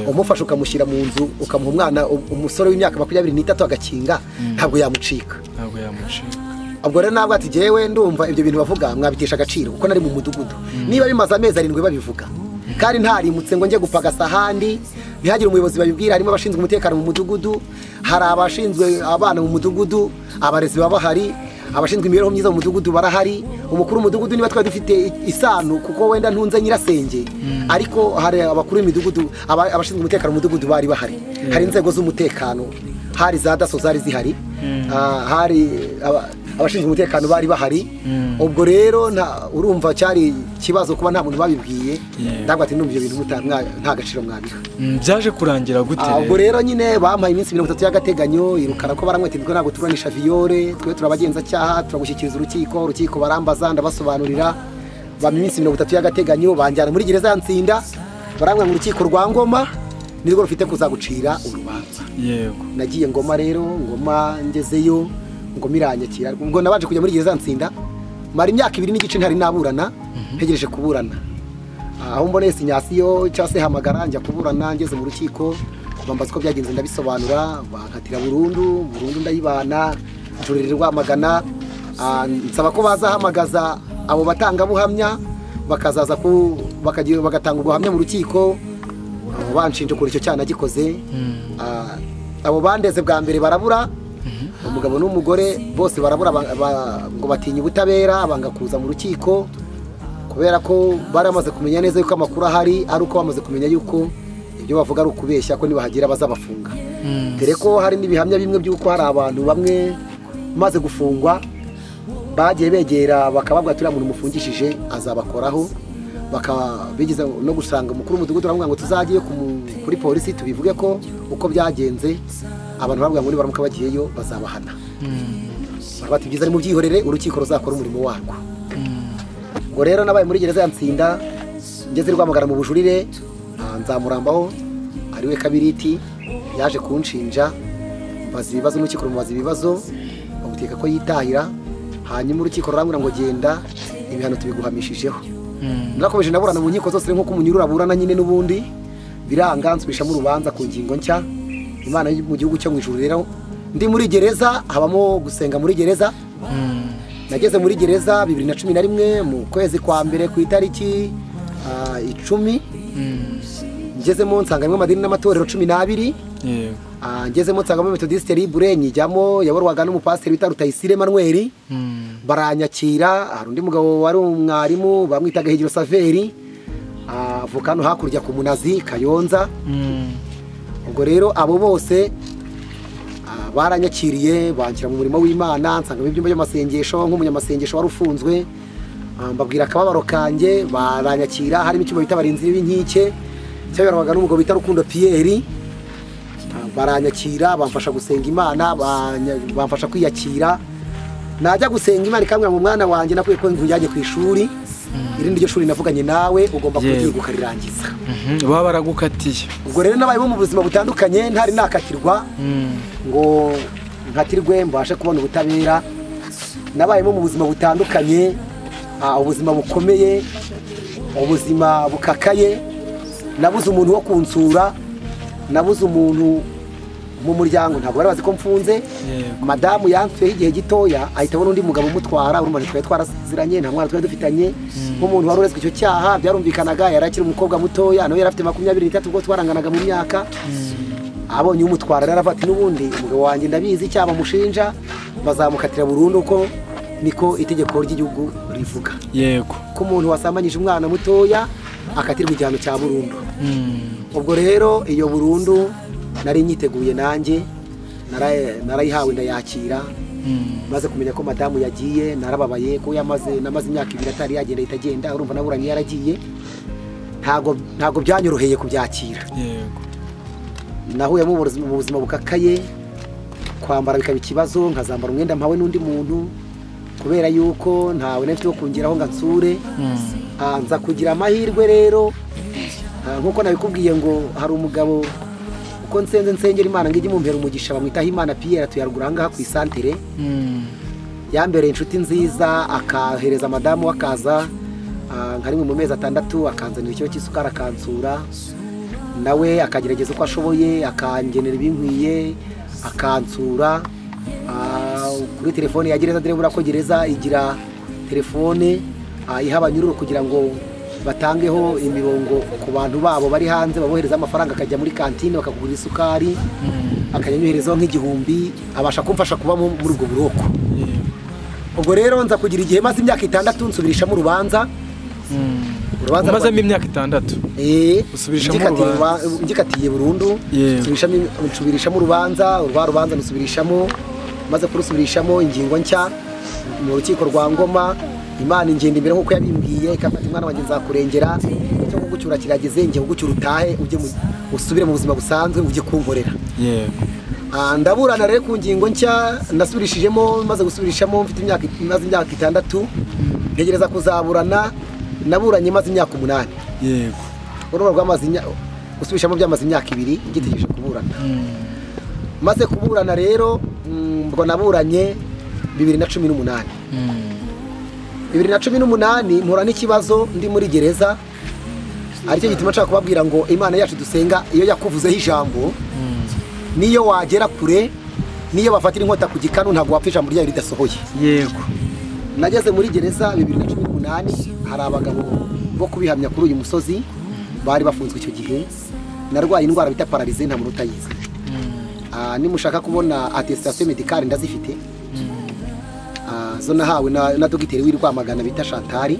Umufasha ukamushyira mu nzu ukamuha umwana umusore w'imyaka 23 agakinga, ntabwo yamucika. Ubwo rero nabwo ati jewe ndumva ibyo bintu bavuga mwabitesha agaciro, kuko nari mu mudugudu. Niba bimaze amezi 7 babivuga kandi ntarimutse ngo njye gupagasa ahandi, ntihagire umuyobozi babibwira. Harimo abashinzwe umutekano mu mudugudu, hari abashinzwe abana mu mudugudu, abarezi baba hari, abashinzwe imibereho myiza mu mudugudu barahari, umukuru w'umudugudu niba twari dufite isano kuko wenda ntunze nyirasenge, ariko hari abakuru b'imidugudu, abashinzwe umutekano mu mudugudu bari bahari. Hari inzego z'umutekano, hari za daso zari zihari, hari abashinzwe umutekano bari bahari. Ubwo rero urumva cyari kibazo kuba nta muntu babibwiye. Ndabwo ati numva ibyo bintu nta gaciro mwabiha. Byaje kurangira gute? Ubwo rero nyine bampaye iminsi 30 y'agateganyo, irukara ko baramwetirwa ntabwo turanisha viole, twe turabagenza cyaha, turagushyikiriza urukiko barambaza ndabasobanurira. Bampa iminsi 30 y'agateganyo, banjyana muri gereza ya Nsinda, baramwa mu rukiko rwa Ngoma, nirwo rufite kuzagucira urubanza. Yego. Nagiye Ngoma rero, Ngoma ngezeyo, Ngoma iranyakira. Ubwo nabaje kujya muri gereza ya Nsinda, mara imyaka 2 n'igice ntari naburana, ntegereje kuburana. Aho mboneye sinyasiyo cyase hamagara njya kuburana, ngeze mu rukiko kubambaza ko byagenze ndabisobanura, bankatira burundu ndayibana, jurererwa magana. Nsaba ko bazahamagaza abo batanga buhamya, bakazaza bagatanga ubuhamya mu rukiko, banshinje kuri icyo cyana gikoze. Abo bandeze bwa mbere barabura, umugabo n'umugore bose barabura, ngo batinye ubutabera, banga kuza mu rukiko kubera ko baramaze kumenya neza yuko amakuru ahari, ari uko bamaze kumenya yuko ibyo bavuga ari ukubeshya ko nibahagera bazabafunga. dore ko hari n'ibihamya bimwe by'uko hari abantu bamwe maze gufungwa bagiye begera bakababwira turiya muntu mufungishije azabakoraho, bigeze no gusanga umukuru w'umudugudu aravuga ngo tuzagiye kuri polisi tubivuge ko uko byagenze, abantu bavuga ngo nibaramuka bagiyeyo bazabahana. bati byiza ari mu byihorere urukiko ruzakora umurimo warwo. ngo rero nabaye muri gereza ya Ntsinda ngeze Rwamagana mu bujurire, nzamurambaho ariwe Kabiriti yaje kunshinja, bazi ibibazo n'urukiko rumubaza ibibazo baguteka ko yitahira, hanyuma urukiko rurambwira ngo genda ibihano tubiguhamishijeho. Narakomeje naburana mu nkiko zose nk'uko umunyurura aburana nyine n'ubundi biranga, nsubishamo urubanza ku ngingo nshya. Imana mu gihugu cyo mu ijuru rero ndi muri gereza, habamo gusenga muri gereza. Nageze muri gereza 2011 mu kwezi kwa mbere ku itariki 10, ngezemo nsanganywe amadini n'amatorero 12. ngezemo nsanganywe Methodiste Libre nyijyamo, yaborwaga n'umupasiteri bita Rutayisire Emmanuel. baranyakira, hari undi mugabo wari umwarimu bamwitaga Higiro Saveri, avuka no hakurya ku Munazi Kayonza. ubwo rero abo bose baranyakiriye banshyira mu murimo w'Imana, nsanga mu byumba by'amasengesho nk'umunyamasengesho wari ufunzwe. mbabwira akababaro kanjye, baranyakira. harimo icyumba bita abarinzi b'inkike cyaberwaga n'umugabo bita Rukundo Pierre. baranyakira bamfasha gusenga Imana, bamfasha kwiyakira. najya gusenga Imana ikamwira mu mwana wanjye nakwiye ko njyanye ku ishuri, irindi ryo shuri navuganye nawe ugomba kugiye ukarirangiza. baba baragukatiye. ubwo rero nabaye mu buzima butandukanye, ntari nakatirwa ngo nkatirwe mbashe kubona ubutabera. nabayemo mu buzima butandukanye, ubuzima bukomeye, ubuzima bukakaye. nabuze umuntu wo kunsura, nabuze umuntu mu muryango, ntabwo bari bazi ko mfunze. madamu yansuye igihe gitoya ahita abona undi mugabo umutwara, urumva twari twaraziranye, nta mwana twari dufitanye. nk'umuntu wari urezwe icyo cyaha byarumvikanaga, yari akiri umukobwa mutoya, nawe yari afite 23 ubwo twaranganaga mu myaka. abonye umutwara rero afata n'ubundi umugabo wanjye ndabizi icyaha bamushinja, bazamukatira burundu, ko niko itegeko ry'igihugu rivuga. yego ko umuntu wasambanyije umwana mutoya akatirwa igihano cya burundu. ubwo rero iyo burundu nari nyiteguye nanjye, narayihawe ndayakira. maze kumenya ko madamu yagiye narababaye, ko namaze imyaka 2 atari yagenda itagenda, urumva naburanye yaragiye. ntago byanyoroheye kubyakira. yego nahuye mu buzima bukakaye, kwambara bikaba ikibazo, nkazambara umwenda mpawe n'undi muntu kubera yuko ntawe nafite wo kungeraho ngansure. nza kugira amahirwe rero, nkuko nabikubwiye ngo hari umugabo uko nsengera Imana ngije mumpera umugisha, bamwitaho Imana Pierre, tuyarugura ahangaha ku isantere. yambereye inshuti nziza, akahereza madamu akaza nka rimwe mu mezi 6 akanzanira icyo cy'isukari akansura, nawe akagerageza uko ashoboye akangenera ibinkwiye akansura. kuri telefone ya gereza, dore burako gereza igira telefone iha abanyururu kugira ngo batangeho imirongo ku bantu babo bari hanze, babohereza amafaranga akajya muri kantine bakagura isukari, akanyanyuherezaho nk'igihumbi, abasha kumfasha kuba muri ubwo buroko. ubwo rero nza kugira igihe maze imyaka 6 nsubirishamo urubanza. umazemo imyaka 6 usubirishamo urubanza ngikatiye burundu, nsubirishamo urubanza. rubanza nsubirishamo, maze kurusubirishamo ingingo nshya mu rukiko rwa Ngoma. Imana ingenda imbere nk'uko yabimbwiye, ikafata umwana wanjye nzakurengera, cyo kugucyura kirageze, ngiye kugucyura utahe ujye usubire mu buzima busanzwe ujye kunkorera. yego ndaburana rero ku ngingo nshya nasubirishijemo, maze gusubirishamo mfite imyaka 6 ntegereza kuzaburana. naburanye maze imyaka 8. yego urumva rwamaze gusubirishamo byamaze imyaka 2 ngitegereje kuburana. maze kuburana rero ubwo naburanye 2018. 2018 mpura n'ikibazo ndi muri gereza, aricyo gituma nshaka kubabwira ngo Imana yacu dusenga iyo yakuvuzeho ijambo, niyo wagera kure, niyo bafatira inkota ku gikanu ntabwo wapfa ijambo ryayo ridasohoye. yego nageze muri gereza 2018, hari abagabo bo kubihamya kuri uyu musozi bari bafunzwe icyo gihe. narwaye indwara bita paralize, nta muntu utayizi. nimushaka kubona attestation médicale ndazifite, zo nahawe na dogiteri w'i Rwamagana bita Chantal.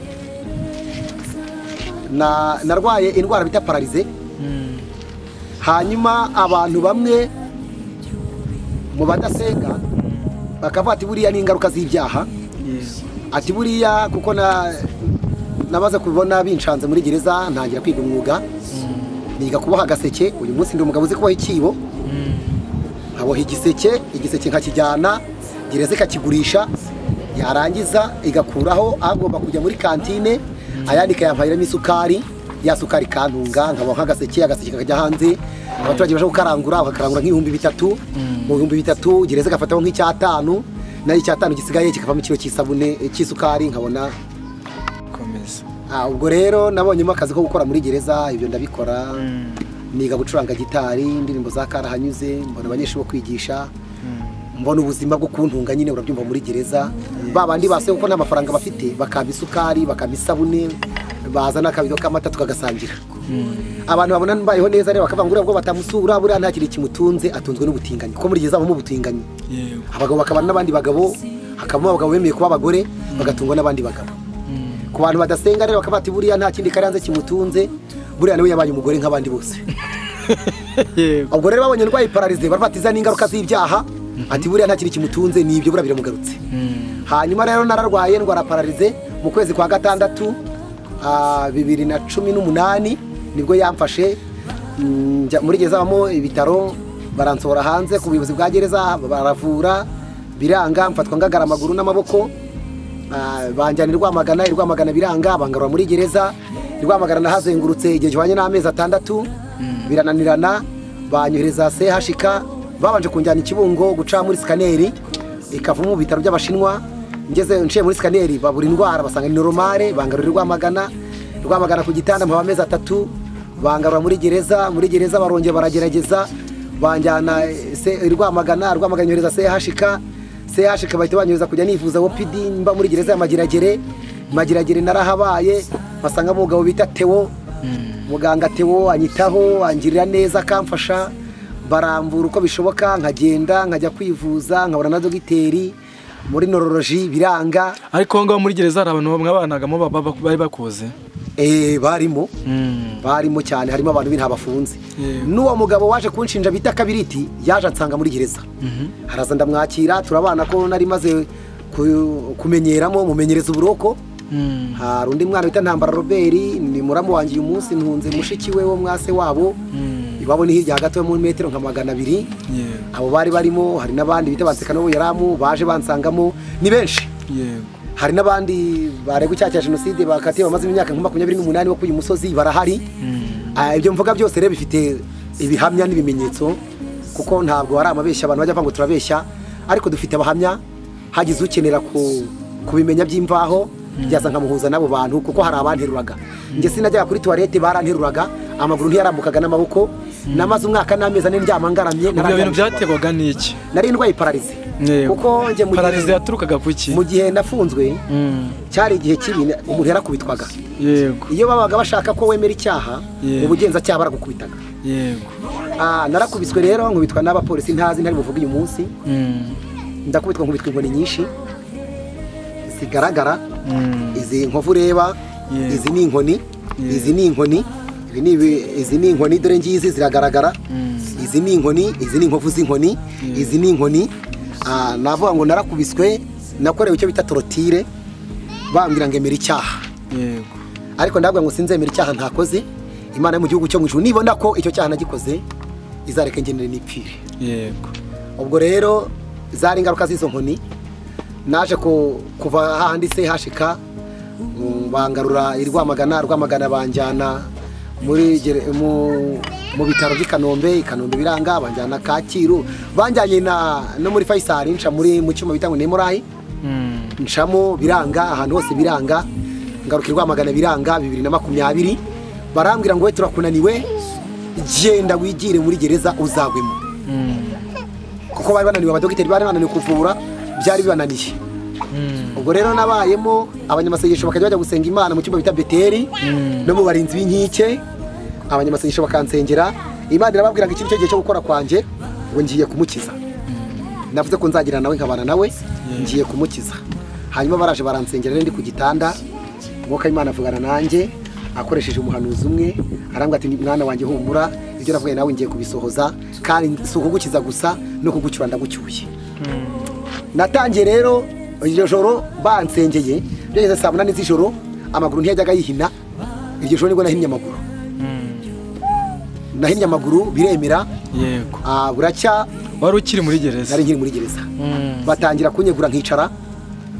narwaye indwara bita paralize, hanyuma abantu bamwe mu badasenga bakavuga ati buriya ni ingaruka z'ibyaha, ati buriya kuko nabaze kubona binshanze muri gereza ntangira kwiga umwuga, niga kuboha agaseke. Uyu munsi ndi umugabo uzi kuboha ikibo, nkaboha igiseke nkakijyana gereza ikakigurisha, yarangiza igakuraho agomba kujya muri kantine, ayandi ikayampayiramo isukari, ya sukari kantunga, nkaboha agaseke kakajya hanze, abaturage baje gukarangura bakakarangura nk'ibihumbi 3, mu bihumbi 3 gereza igafataho nk'Icy5, nayo Icy5 gisigaye kikavamo ikiro cy'isabune cy'isukari nkabona komeza. Ubwo rero nabonyemo akazi ko gukora muri gereza, ibyo ndabikora, niga gucuranga gitari, indirimbo za karahanyuze, mbona abanyeshuri bo kwigisha, mbona ubuzima bwo kuntunga nyine urabyumva muri gereza. Babandi base uko nta mafaranga bafite bakaba isukari bakaba isabune, bazana akabido k'amata tukagasangira. Abantu babona mbayeho neza rero bakavangura bwo batamusura, buriya nta kiri kimutunze, atunzwe n'ubutinganyi, kuko muri gereza mu butinganyi abagabo bakabana n'abandi bagabo, hakabamo abagabo bemeye kuba abagore bagatungwa n'abandi bagabo. Ku bantu badasenga rero bakaba bati buriya nta kindi karanze kimutunze, buriya nawe yabaye umugore nk'abandi bose. Ubwo rero babonye ndwaye paralize barafatiza n'ingaruka z'ibyaha, ati buriya nta kindi kimutunze, nibyo buriya biramugarutse. Hanyuma rero nararwaye ndwara paralize mu kwezi kwa 6 2018 nibwo yamfashe, muri gereza bamo ibitaro, baransohora hanze ku buyobozi bwa gereza, baravura biranga, mfatwa ngagara amaguru n'amaboko, banjyana Rwamagana biranga, bangarura muri gereza. Rwamagana nahazengurutse igihe gihwanye n'amezi 6, birananirana, banyohereza CHK, babanje kunjyana Kibungo guca muri scanner, ikavamo mu bitaro by'Abashinwa. Ngeze nciye muri scanner babura indwara, basanga ni normale, bangarura Rwamagana ku gitanda mu amezi 3, bangarura muri gereza barongeye baragerageza, banjyana Rwamagana nyohereza CHK bahita banyohereza kujya nivuza OPD mba muri gereza ya Magiragere narahabaye, basanga umugabo bita Theo, muganga Theo anyitaho, angirira neza, akamfasha, barambura uko bishoboka, nkagenda nkajya kwivuza, nkabona na dogiteri muri neurology biranga. Ariko ngo muri gereza hari abantu mwabanagamo bari bakoze barimo cyane, harimo abantu bintu bafunze. N'uwo mugabo waje kunshinja bita Kabiriti yaje ansanga muri gereza, haraza ndamwakira, turabana ko nari maze kumenyeramo mumenyereza uburoko. Hari undi mwana bita Ntambara Robert, ni muramu wanjye uyu munsi, ntunze mushiki we wo mwase wabo, ibabo ni hirya hagati mu metero nka 200. Abo bari barimo, hari nabandi bita Bansekano Yaramu baje bansangamo, ni benshi. Hari nabandi barego cyaca jenoside bakatiye bamaze imyaka 28 wo kuyu musozi barahari. Ibyo mvuga byose rero bifite ibihamya n'ibimenyetso, kuko ntabwo ari amabeshya abantu bajya vango turabeshya, ariko dufite abahamya. Hagize ukenera kubimenya by'imvaho byaza nkamuhuza nabo bantu, kuko hari abanteruraga. Nge sinajya kuri toilette baranteruraga, amaguru ntiyarambukaga n'amaboko, namaze umwaka n'amezi 4 ndyama ngaramye. Ibyo bintu byategwaga n'iki? Nari ndwaye paralize, kuko nge mu paralize yaturukaga kuki? Mu gihe nafunzwe cyari igihe kibi, umuntu yarakubitwaga. Iyo babaga bashaka ko wemera icyaha, ubugenza cyaha baragukubitaga. Narakubiswe rero nkubitwa n'abapolisi ntazi ntari buvuga uyu munsi. Ndakubitwa nkubitwa inkoni nyinshi zigaragara, izi nkovu reba, izi ni inkoni, izi ni inkoni dore ngizi ziragaragara, izi ni inkoni, izi ni inkovu z'inkoni, izi ni inkoni. Navuga ngo narakubiswe, nakorewe icyo bita torotire, bambwira ngo emera icyaha. Ariko ndavuga ngo sinzemera icyaha ntakoze. Imana yo mu gihugu cyo mu ijuru nibona ko icyo cyaha nagikoze izareka ngenere n'ipfire. Ubwo rero zari ingaruka z'izo nkoni. Naje kuva handi CHK, bangarura Rwamagana banjyana mu bitaro by'Ikanombe, biranga, banjyana Kacyiru, banjyanye no muri Faisal, nca mu cyuma bita ngo Nemorayi, ncamo biranga, ahantu hose biranga. Ngaruka Rwamagana biranga 2020, barambwira ngo we turakunaniwe, genda wigire muri gereza uzagwemo. Kuko bari bananiwe, abadogiteri bari bananiwe kuvura, byari bibananiye. Ubwo rero nabayemo abanyamasengesho bakajya bajya gusenga Imana mu cyumba bita Beteri, no mu barinzi b'inkike, abanyamasengesho bakansengera. Imana irababwira ngo ikintu cyo gihe cyo gukora kwanje ngo ngiye kumukiza. Navuze ko nzagira nawe nkabana nawe, ngiye kumukiza. Hanyuma baraje baransengera, ndi ku gitanda, Mwuka Imana avugana nanjye akoresheje umuhanuzi umwe, arambwira ati mwana wanjye humura, ibyo navuga nawe ngiye kubisohoza kandi si ukugukiza gusa no kugucyura ndagucyuye. Natangiye rero iryo joro bansengeye byageze saa 8 z'ijoro amaguru ntiyajyaga yihina. Iryo joro nibwo nahinnye amaguru. Nahinnye amaguru biremera. Yego. Buracya wari ukiri muri gereza. Nari nkiri muri gereza. Batangira kunyegura nkicara.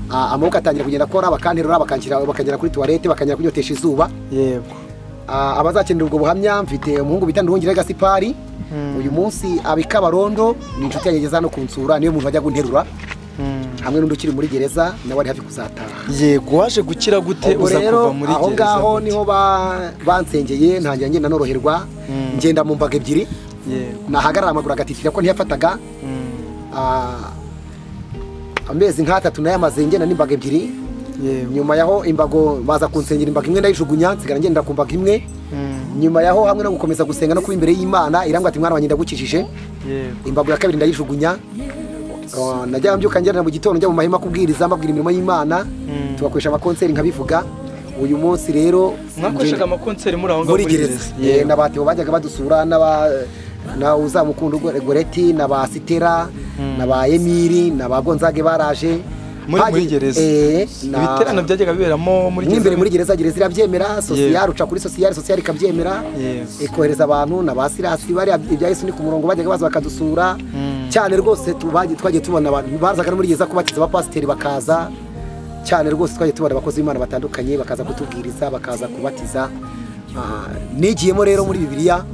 Amaboko atangira kugenda akora bakanterura bakagera kuri toilette bakanyira kunyotesha izuba. Yego. Abazakenera ubwo buhamya mfite umuhungu bita Nduhungire Gasipari. Uyu munsi abikabarondo ni inshuti yageza no kunsura niyo muntu wajya gunterura. Hamwe n'undi ukiri muri gereza nawe ari hafi kuzataha. Yego waje gukira gute uza kuva muri gereza? Aho ngaho niho bansengeye ntangira ngenda noroherwa ngenda mu mbaga ebyiri. Yego. Nahagarara amaguru agatitira ko ntiyafataga. Amezi nk'atatu nayamaze ngenda n'imbaga ebyiri. Nyuma yaho imbago baza kunsengera imbaga imwe ndayijugunya nsigara ngenda ku mbaga imwe. Nyuma yaho hamwe no gukomeza gusenga no kuba imbere y'Imana irangwa ati mwana wanjye ndagukijije. Imbago ya kabiri ndayijugunya. Najya mbyuka ngenda mu gitondo njya mu mahema kubwiriza mbabwira imirimo y'Imana. Tubakoresha amakonseri nkabivuga. Uyu munsi rero mwakoreshaga amakonseri muri aho ngaho muri gereza. N'abateho bajyaga badusura na uzamukunda Goreti na ba Sitera na ba Emiri na ba Gonzage baraje muri gereza. Ibiterano byajyaga biberamo muri gereza. N'imbere muri gereza irabyemera social uca kuri social ikabyemera. Ikohereza abantu na ba Sirasi bari ibya Yesu ni ku murongo bajyaga baza bakadusura cyane rwose. Twagiye tubona abantu bazaga muri gereza kubatiza abapasiteri bakaza cyane rwose. Twagiye tubona abakozi b'Imana batandukanye bakaza kutubwiriza bakaza kubatiza. Nigiyemo rero muri Bibiliya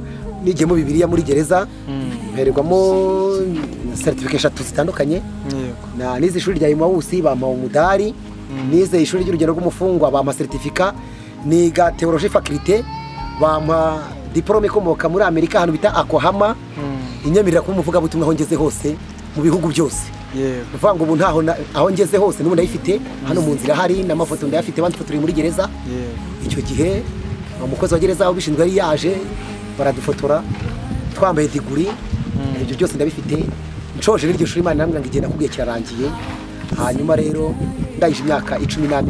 muri gereza mpererwamo certification zitandukanye. Na nize ishuri rya Emawusi bampa umudari. Nize ishuri ry'urugendo rw'umufungwa bampa certificat. Niga theologie faculté bampa diplome ikomoka muri Amerika hano bita Oklahoma. Inyemerera kuba umuvuga butumwa aho ngeze hose mu bihugu byose. Uvuga ngo ubu ntaho aho ngeze hose n'ubu ndayifite hano mu nzira hari n'amafoto ndayafite bandufotora muri gereza. Icyo gihe umukozi wa gereza ubishinzwe yari yaje baradufotora twambaye diguri. Ibyo byose ndabifite nshoje n'iryo shuri Imana namwe ngigenda kubwiye kirarangiye. Hanyuma rero ndayije imyaka 10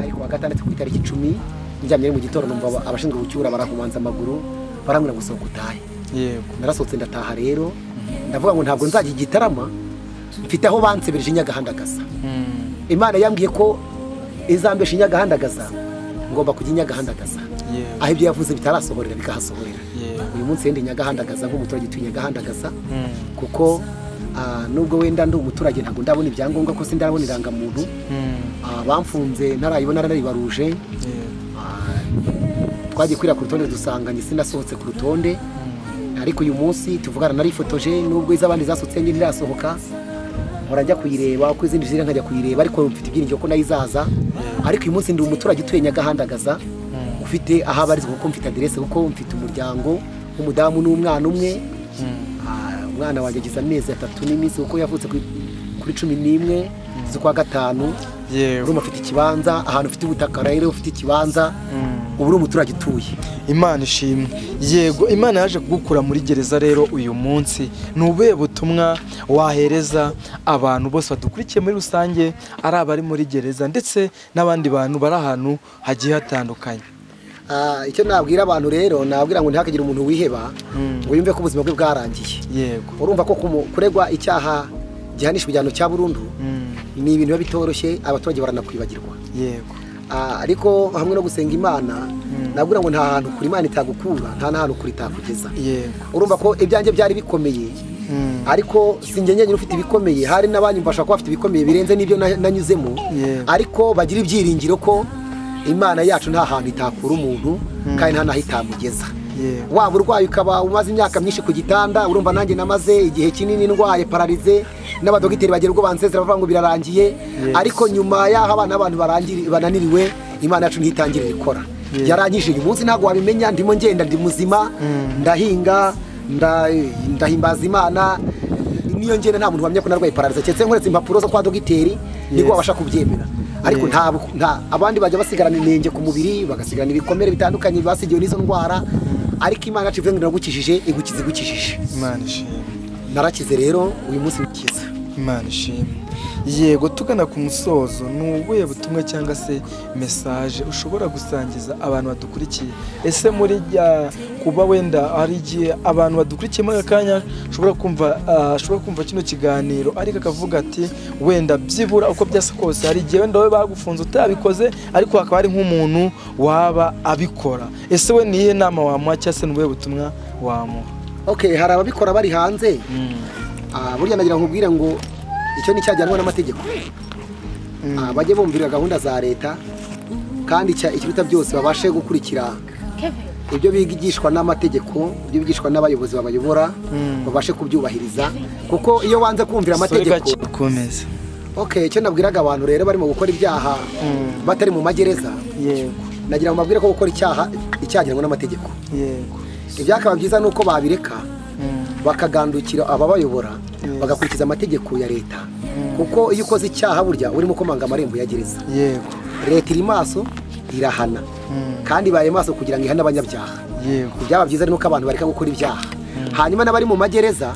ariko wa gatandatu ku itariki 10 njyamye mu gitondo numva abashinzwe gucyura barakumanza amaguru barambwira gusohoka utahe. Yego. Narasohotse ndataha rero ndavuga ngo ntabwo nzajya igitarama mfite aho bansebereje Nyagahandagaza. Imana yambwiye ko izambesha Nyagahandagaza ngomba kujya Nyagahandagaza. Aho ibyo yavuze bitarasohorera bikahasohorera. Uyu munsi ndi Nyagahandagaza nk'umuturage utuye Nyagahandagaza kuko nubwo wenda ndi umuturage ntabwo ndabona ibyangombwa ko sindabona irangamuntu. Bamfunze ntarayibona naribaruje. Twagiye kwira ku rutonde dusanganye sinasohotse ku rutonde. Ariko uyu munsi tuvugana narifotoje nubwo izabandi zasotse ngi ntirasohoka. Murajya kuyireba uko izindi zire nkajya kuyireba ariko mfite ibyiringiro ko nayizaza. Ariko uyu munsi ndi umuturage utuye Nyagahandagaza ufite aho abarizwa kuko mfite adresse kuko mfite umuryango w'umudamu n'umwana umwe. Umwana wanjye agize amezi 3 n'iminsi kuko yavutse kuri 11 z'ukwa gatanu. Urumva afite ikibanza ahantu ufite ubutaka rero ufite ikibanza ubu uri umuturage utuye. Imana ishimwe. Yego Imana yaje kugukura muri gereza rero uyu munsi nube butumwa wahereza abantu bose badukurikiye muri rusange ari abari muri gereza ndetse n'abandi bantu bari ahantu hagiye hatandukanye? Icyo nabwira abantu rero nabwira ngo ntihakagire umuntu wiheba ngo yumve ko ubuzima bwe bwarangiye. Yego. Urumva ko kuregwa icyaha gihanishwa igihano cya burundu ni ibintu bitoroshye abaturage baranakwibagirwa. Yego. Ariko hamwe no gusenga Imana nabwira ngo nta hantu kuri Imana itagukura nta nahantu kuri itakugeza. Yego. Urumva ko ibyanjye byari bikomeye ariko sinjye nyine ufite ibikomeye hari n'abanyumfasha ko bafite ibikomeye birenze n'ibyo nanyuzemo. Ariko bagira ibyiringiro ko Imana yacu nta hantu itakura umuntu kandi nta naho itamugeza. Waba urwaye ukaba umaze imyaka myinshi ku gitanda urumva nanjye namaze igihe kinini ndwaye paralize n'abadogiteri bagera ubwo bansezera bavuga ngo birarangiye. Ariko nyuma yaho abana abantu bananiriwe Imana yacu ntitangirira ikora. Yaranyishije uyu munsi ntabwo wabimenya ndimo ngenda ndi muzima ndahinga ndahimbaza Imana niyo ngenda nta muntu wamenya ko narwaye paralize cyetse nkoretse impapuro zo kwa dogiteri niko babasha kubyemera. Ariko nta abandi bajya basigarana inenge ku mubiri bagasigarana ibikomere bitandukanye basigiwe n'izo ndwara. Ariko Imana yacu ivuga ngo nagukijije igukizigukijije. Imana ishimwe. Narakize rero uyu munsi nikiza. Imana ishimwe. Yego, tugana ku musozo, ni ubuhe butumwa cyangwa se message ushobora gusangiza abantu badukurikiye? Ese muri kuba wenda hari igihe abantu badukurikiye muri akanya ushobora kumva kino kiganiro ariko akavuga ati wenda byibura uko byasa kose hari igihe wenda we bagufunze utabikoze ariko hakaba hari nk'umuntu waba abikora. Ese we niye nama wamuha cyangwa se n'ubuhe butumwa wamuha? Okay, hari ababikora bari hanze. Burya nagira nkubwire ngo icyo ni cyajyanwa n'amategeko. Bajye bumvira gahunda za leta kandi ikiruta byose babashe gukurikira ibyo bigishwa n'amategeko, ibyo bigishwa n'abayobozi babayobora, babashe kubyubahiriza kuko iyo wanze kumvira amategeko komeza. Okay, icyo nabwiraga abantu rero barimo gukora ibyaha batari mu magereza. Yego. Nagira ngo mbabwire ko gukora icyaha icyajyanwa n'amategeko. Yego. Ibyakaba byiza nuko babireka bakagandukira ababayobora bagakurikiza amategeko ya leta kuko iyo ukoze icyaha burya urimo komanga amarembo ya gereza. Yego. Leta iri maso irahana kandi baye maso kugira ngo ihane abanyabyaha. Yego. Byaba byiza nuko abantu bareka gukora ibyaha hanyuma n'abari mu magereza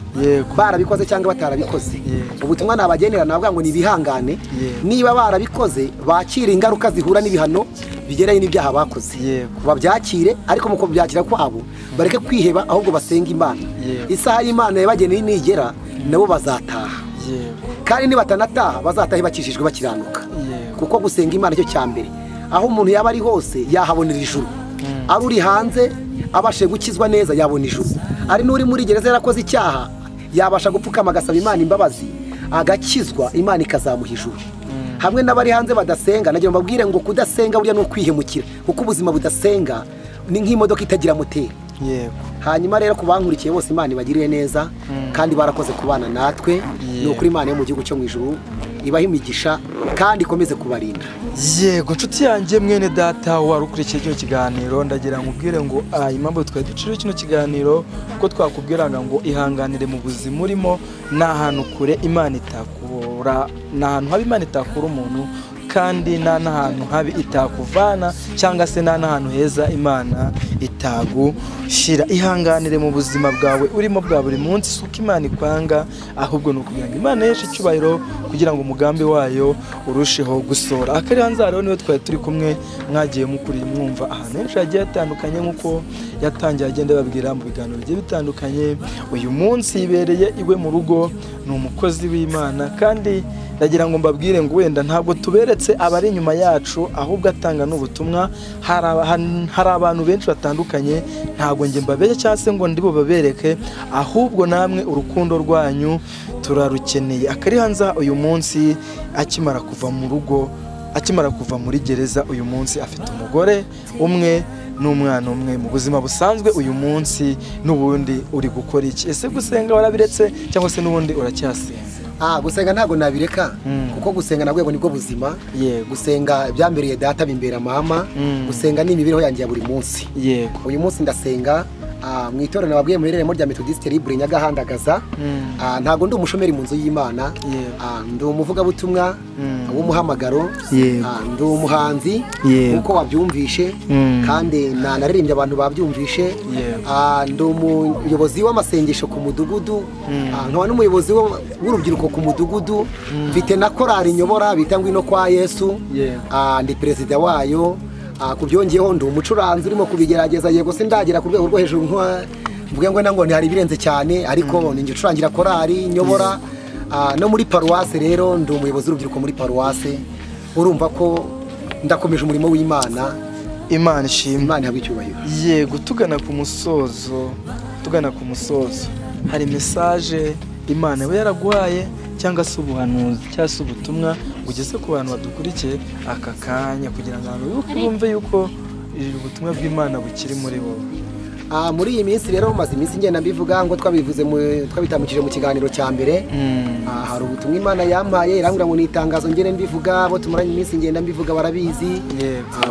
barabikoze cyangwa batarabikoze ubutumwa nabagenera navuga ngo nibihangane niba barabikoze bakira ingaruka zihura n'ibihano bigeranye n'ibyaha bakoze babyakire ariko muko byakira kwabo bareke kwiheba ahubwo basenga Imana. Isaha y'Imana yabageneye nigera nabo bazataha kandi nibatanataha bazataha bakishijwe bakiranuka kuko gusenga Imana cyo cyambere aho umuntu yaba ari hose yahabonera ijuru. Ari uri hanze abashe gukizwa neza yabona ijuru. Ari n'uri muri gereza yarakoze icyaha yabasha gupfukama agasaba Imana imbabazi agakizwa Imana ikazamuha ijuru. Hamwe n'abari hanze badasenga nagira mbabwire ngo kudasenga burya no kwihemukira kuko ubuzima budasenga ni nk'imodoka itagira moteri. Yego. Hanyuma rero kubankurikiye bose Imana ibagiriye neza kandi barakoze kubana natwe no kuri Imana yo mu gihugu cyo mu ijuru ibaha imigisha kandi ikomeze kubarinda. Yego, nshuti yanjye mwene data warukurikiye kino kiganiro ndagira nkubwire ngo impamvu twari ducire kino kiganiro ko twakubwiranga ngo ihanganire mu buzima urimo n'ahantu kure Imana itakura, n'ahantu habi Imana itakura umuntu kandi n'ahantu habi itakuvana cyangwa se n'ahantu heza Imana itagushira. Ihanganire mu buzima bwawe urimo bwa buri munsi suko Imana ikwanga ahubwo no kugira ngo Imana yeshe cyubahiro kugira ngo umugambi wayo urusheho gusora. Akari hanzaro niwe twari turi kumwe mwagiye mukuri mwumva ahantu henshi hagiye hatandukanye nkuko yatangiye agenda babwira mu biganiro bigiye bitandukanye. Uyu munsi yibereye iwe mu rugo, ni umukozi w'Imana kandi ndagira ngo mbabwire ngo wenda ntabwo tuberetse abari inyuma yacu ahubwo atanga n'ubutumwa. Hari abantu benshi batandukanye ntabwo nge mbabeye cyangwa se ngo ndibo babereke ahubwo namwe urukundo rwanyu turarukeneye. Akari hanza uyu munsi akimara kuva mu rugo, akimara kuva muri gereza uyu munsi afite umugore umwe n'umwana umwe. Mu buzima busanzwe uyu munsi n'ubundi uri gukora iki? Ese gusenga warabiretse cyangwa se n'ubundi uracyasenga? Gusenga ntago nabireka kuko gusenga nabwo nibwo buzima. Gusenga byambereye data bimbera mama. Gusenga ni imibereho yanjye ya buri munsi. Uyu munsi ndasenga mu itorero nababwiye muri rya Methodist Libre Nyagahandagaza. Ntago ndi umushomeri mu nzu y'Imana. Ndi umuvuga butumwa w'umuhamagaro. Ndi umuhanzi uko wabyumvishe kandi naririmbye abantu babyumvishe. Ndi umuyobozi w'amasengesho ku mudugudu. Nkaba n'umuyobozi w'urubyiruko ku mudugudu. Mfite na korali nyobora bita ngo ino kwa Yesu. Ndi perezida wayo. Kubyongeyeho ndi umucuranzi urimo kubigerageza. Yego sindagera ku rwego rwo hejuru mvuge ngo nango hari birenze cyane ariko ninjye ucurangira korali nyobora no muri paruwase. Rero ndi umuyobozi w'urubyiruko muri paruwase. Urumva ko ndakomeje umurimo w'Imana. Imana ishimwe. Imana habe icyubahiro. Yego, tugana ku musozo hari message Imana we yaraguhaye cyangwa se ubuhanuzi cyangwa se ubutumwa ugeze ku bantu badukurikiye aka kanya kugira ngo abantu bumve yuko ubutumwa bw'Imana bukiri muri bo? Muri iyi minsi rero maze iminsi ngenda mbivuga ngo twabitambukije mu kiganiro cya mbere. Hari ubutumwa Imana yampaye irambwira ngo nitangazo ngene mbivuga abo tumaranye iminsi ngenda mbivuga barabizi.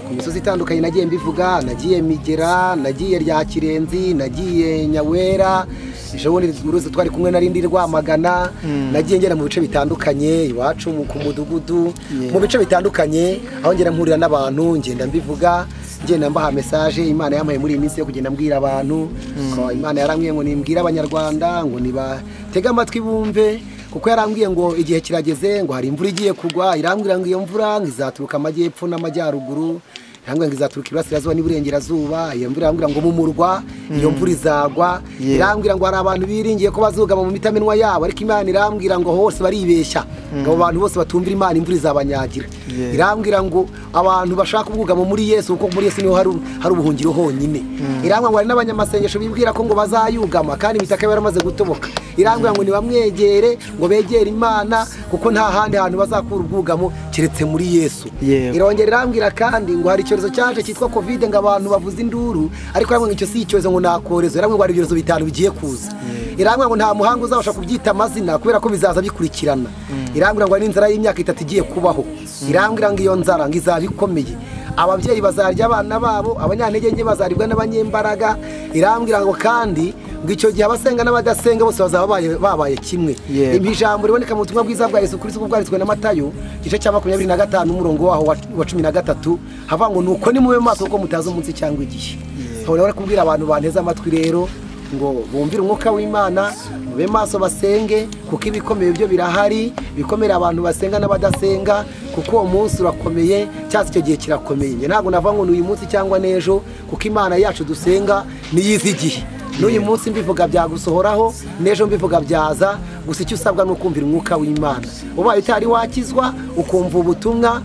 Ku misozi itandukanye nagiye mbivuga, nagiye Migera, nagiye rya Kirenzi, nagiye Nyawera, ejobundi uruzi twari kumwe narindi Rwamagana. Nagiye ngera mu bice bitandukanye iwacu ku mudugudu mu bice bitandukanye aho ngera mpurira n'abantu ngenda mbivuga ngenda mbaha message Imana yampaye muri iyi minsi yo kugenda mbwira abantu ko Imana yarambwiye ngo nimbwira abanyarwanda ngo nibatega amatwi bumve kuko yarambwiye ngo igihe kirageze ngo hari imvura igiye kugwa, irambwira ngo iyo mvura izaturuka amajyepfo n'amajyaruguru, irambwira ngo izaturuka iburasirazuba n'iburengerazuba, iyo mvura irambwira ngo mu murwa iyo mvura izagwa, irambwira ngo hari abantu biringiye ko bazugama mu mitamenwa yabo, ariko Imana irambwira ngo hose baribeshya, ngo abantu bose batumvira Imana imvura izabanyagira. Irambwira ngo abantu bashaka ubwugamo muri Yesu, kuko muri Yesu niho hari ubuhungiro honyine. Irambwira ngo hari n'abanyamasengesho bibwira ko ngo bazayugama kandi imitaka yaramaze gutoboka. Irambwira ngo nibamwegere, ngo begere Imana, kuko nta handi hantu bazakura ubwugamo keretse muri Yesu. Irongera irambwira kandi ngo hari icyorezo cyaje cyitwa Covid, ngo abantu bavuze induru, ariko irambwira ngo icyo si icyorezo ngo nakorezo. Irambwira ngo hari ibyorezo bitanu bigiye kuza. Irambwira ngo nta muhanga uzabasha kubyita amazina kubera ko bizaza bikurikirana. Irambwira ngo hari inzara y'imyaka 3 igiye kubaho. Irambwira ngo iyo nzara ngo izaba ikomeye, ababyeyi bazarya abana babo, abanyantege nke bazaribwa n'abanyembaraga. Irambwira ngo kandi ngo icyo gihe abasenga n'abadasenga bose bazaba babaye kimwe. Ijambo riboneka mu butumwa bwiza bwa Yesu Kristo bwanditswe na Matayo igice cya 25 umurongo waho wa 13 havuga ngo nuko ni mube maso kuko mutazi umunsi cyangwa igihe. Aho rero kubwira abantu banteze amatwi rero ngo bumvire umwuka w'Imana, mube maso basenge, kuko ibikomeye byo birahari, bikomera abantu basenga n'abadasenga, kuko uwo munsi urakomeye cyangwa icyo gihe kirakomeye. Nge ntabwo navuga ngo n'uyu munsi cyangwa n'ejo, kuko Imana yacu dusenga niyizi igihe. N'uyu munsi mbivuga byagusohoraho, n'ejo mbivuga byaza, gusa icyo usabwa ni ukumvira umwuka w'Imana. Ubaye utari wakizwa ukumva ubutumwa,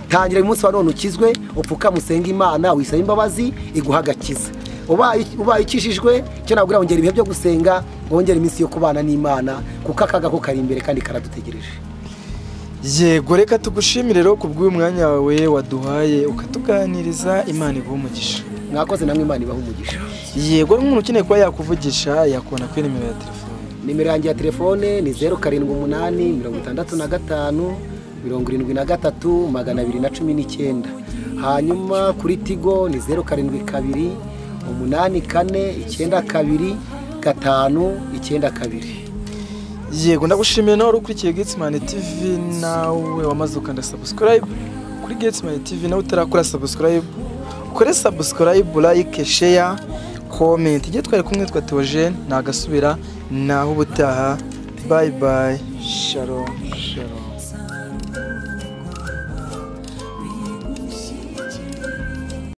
tangira uyu munsi wa none ukizwe, upfuka musenga Imana, wisaba imbabazi iguha agakiza. Ubaye ikishijwe cyo nabwira wongera ibihe byo gusenga, wongera iminsi yo kubana n'Imana, kuko akaga ko kari imbere kandi karadutegereje. Yego, reka tugushimire rero kubw'uyu mwanya wawe waduhaye ukatuganiriza. Imana iguhe umugisha. Mwakoze namwe, Imana ibahe umugisha. Yego, umuntu ukeneye kuba yakuvugisha yakubona kuri nimero ya telefone. Nimero yanjye ya telefone ni 0788 65 73 219. Hanyuma kuri Tigo ni 072 84 92 592. Yego, ndagushimiye nawe ukurikiye Getsman TV, nawe wamaze ukanda subscribe kuri Getsman TV, nawe utarakora subscribe ukore subscribe, like, share, comment. Igihe twari kumwe twa Theogene nagasubira naho ubutaha. Bye bye. Shalom.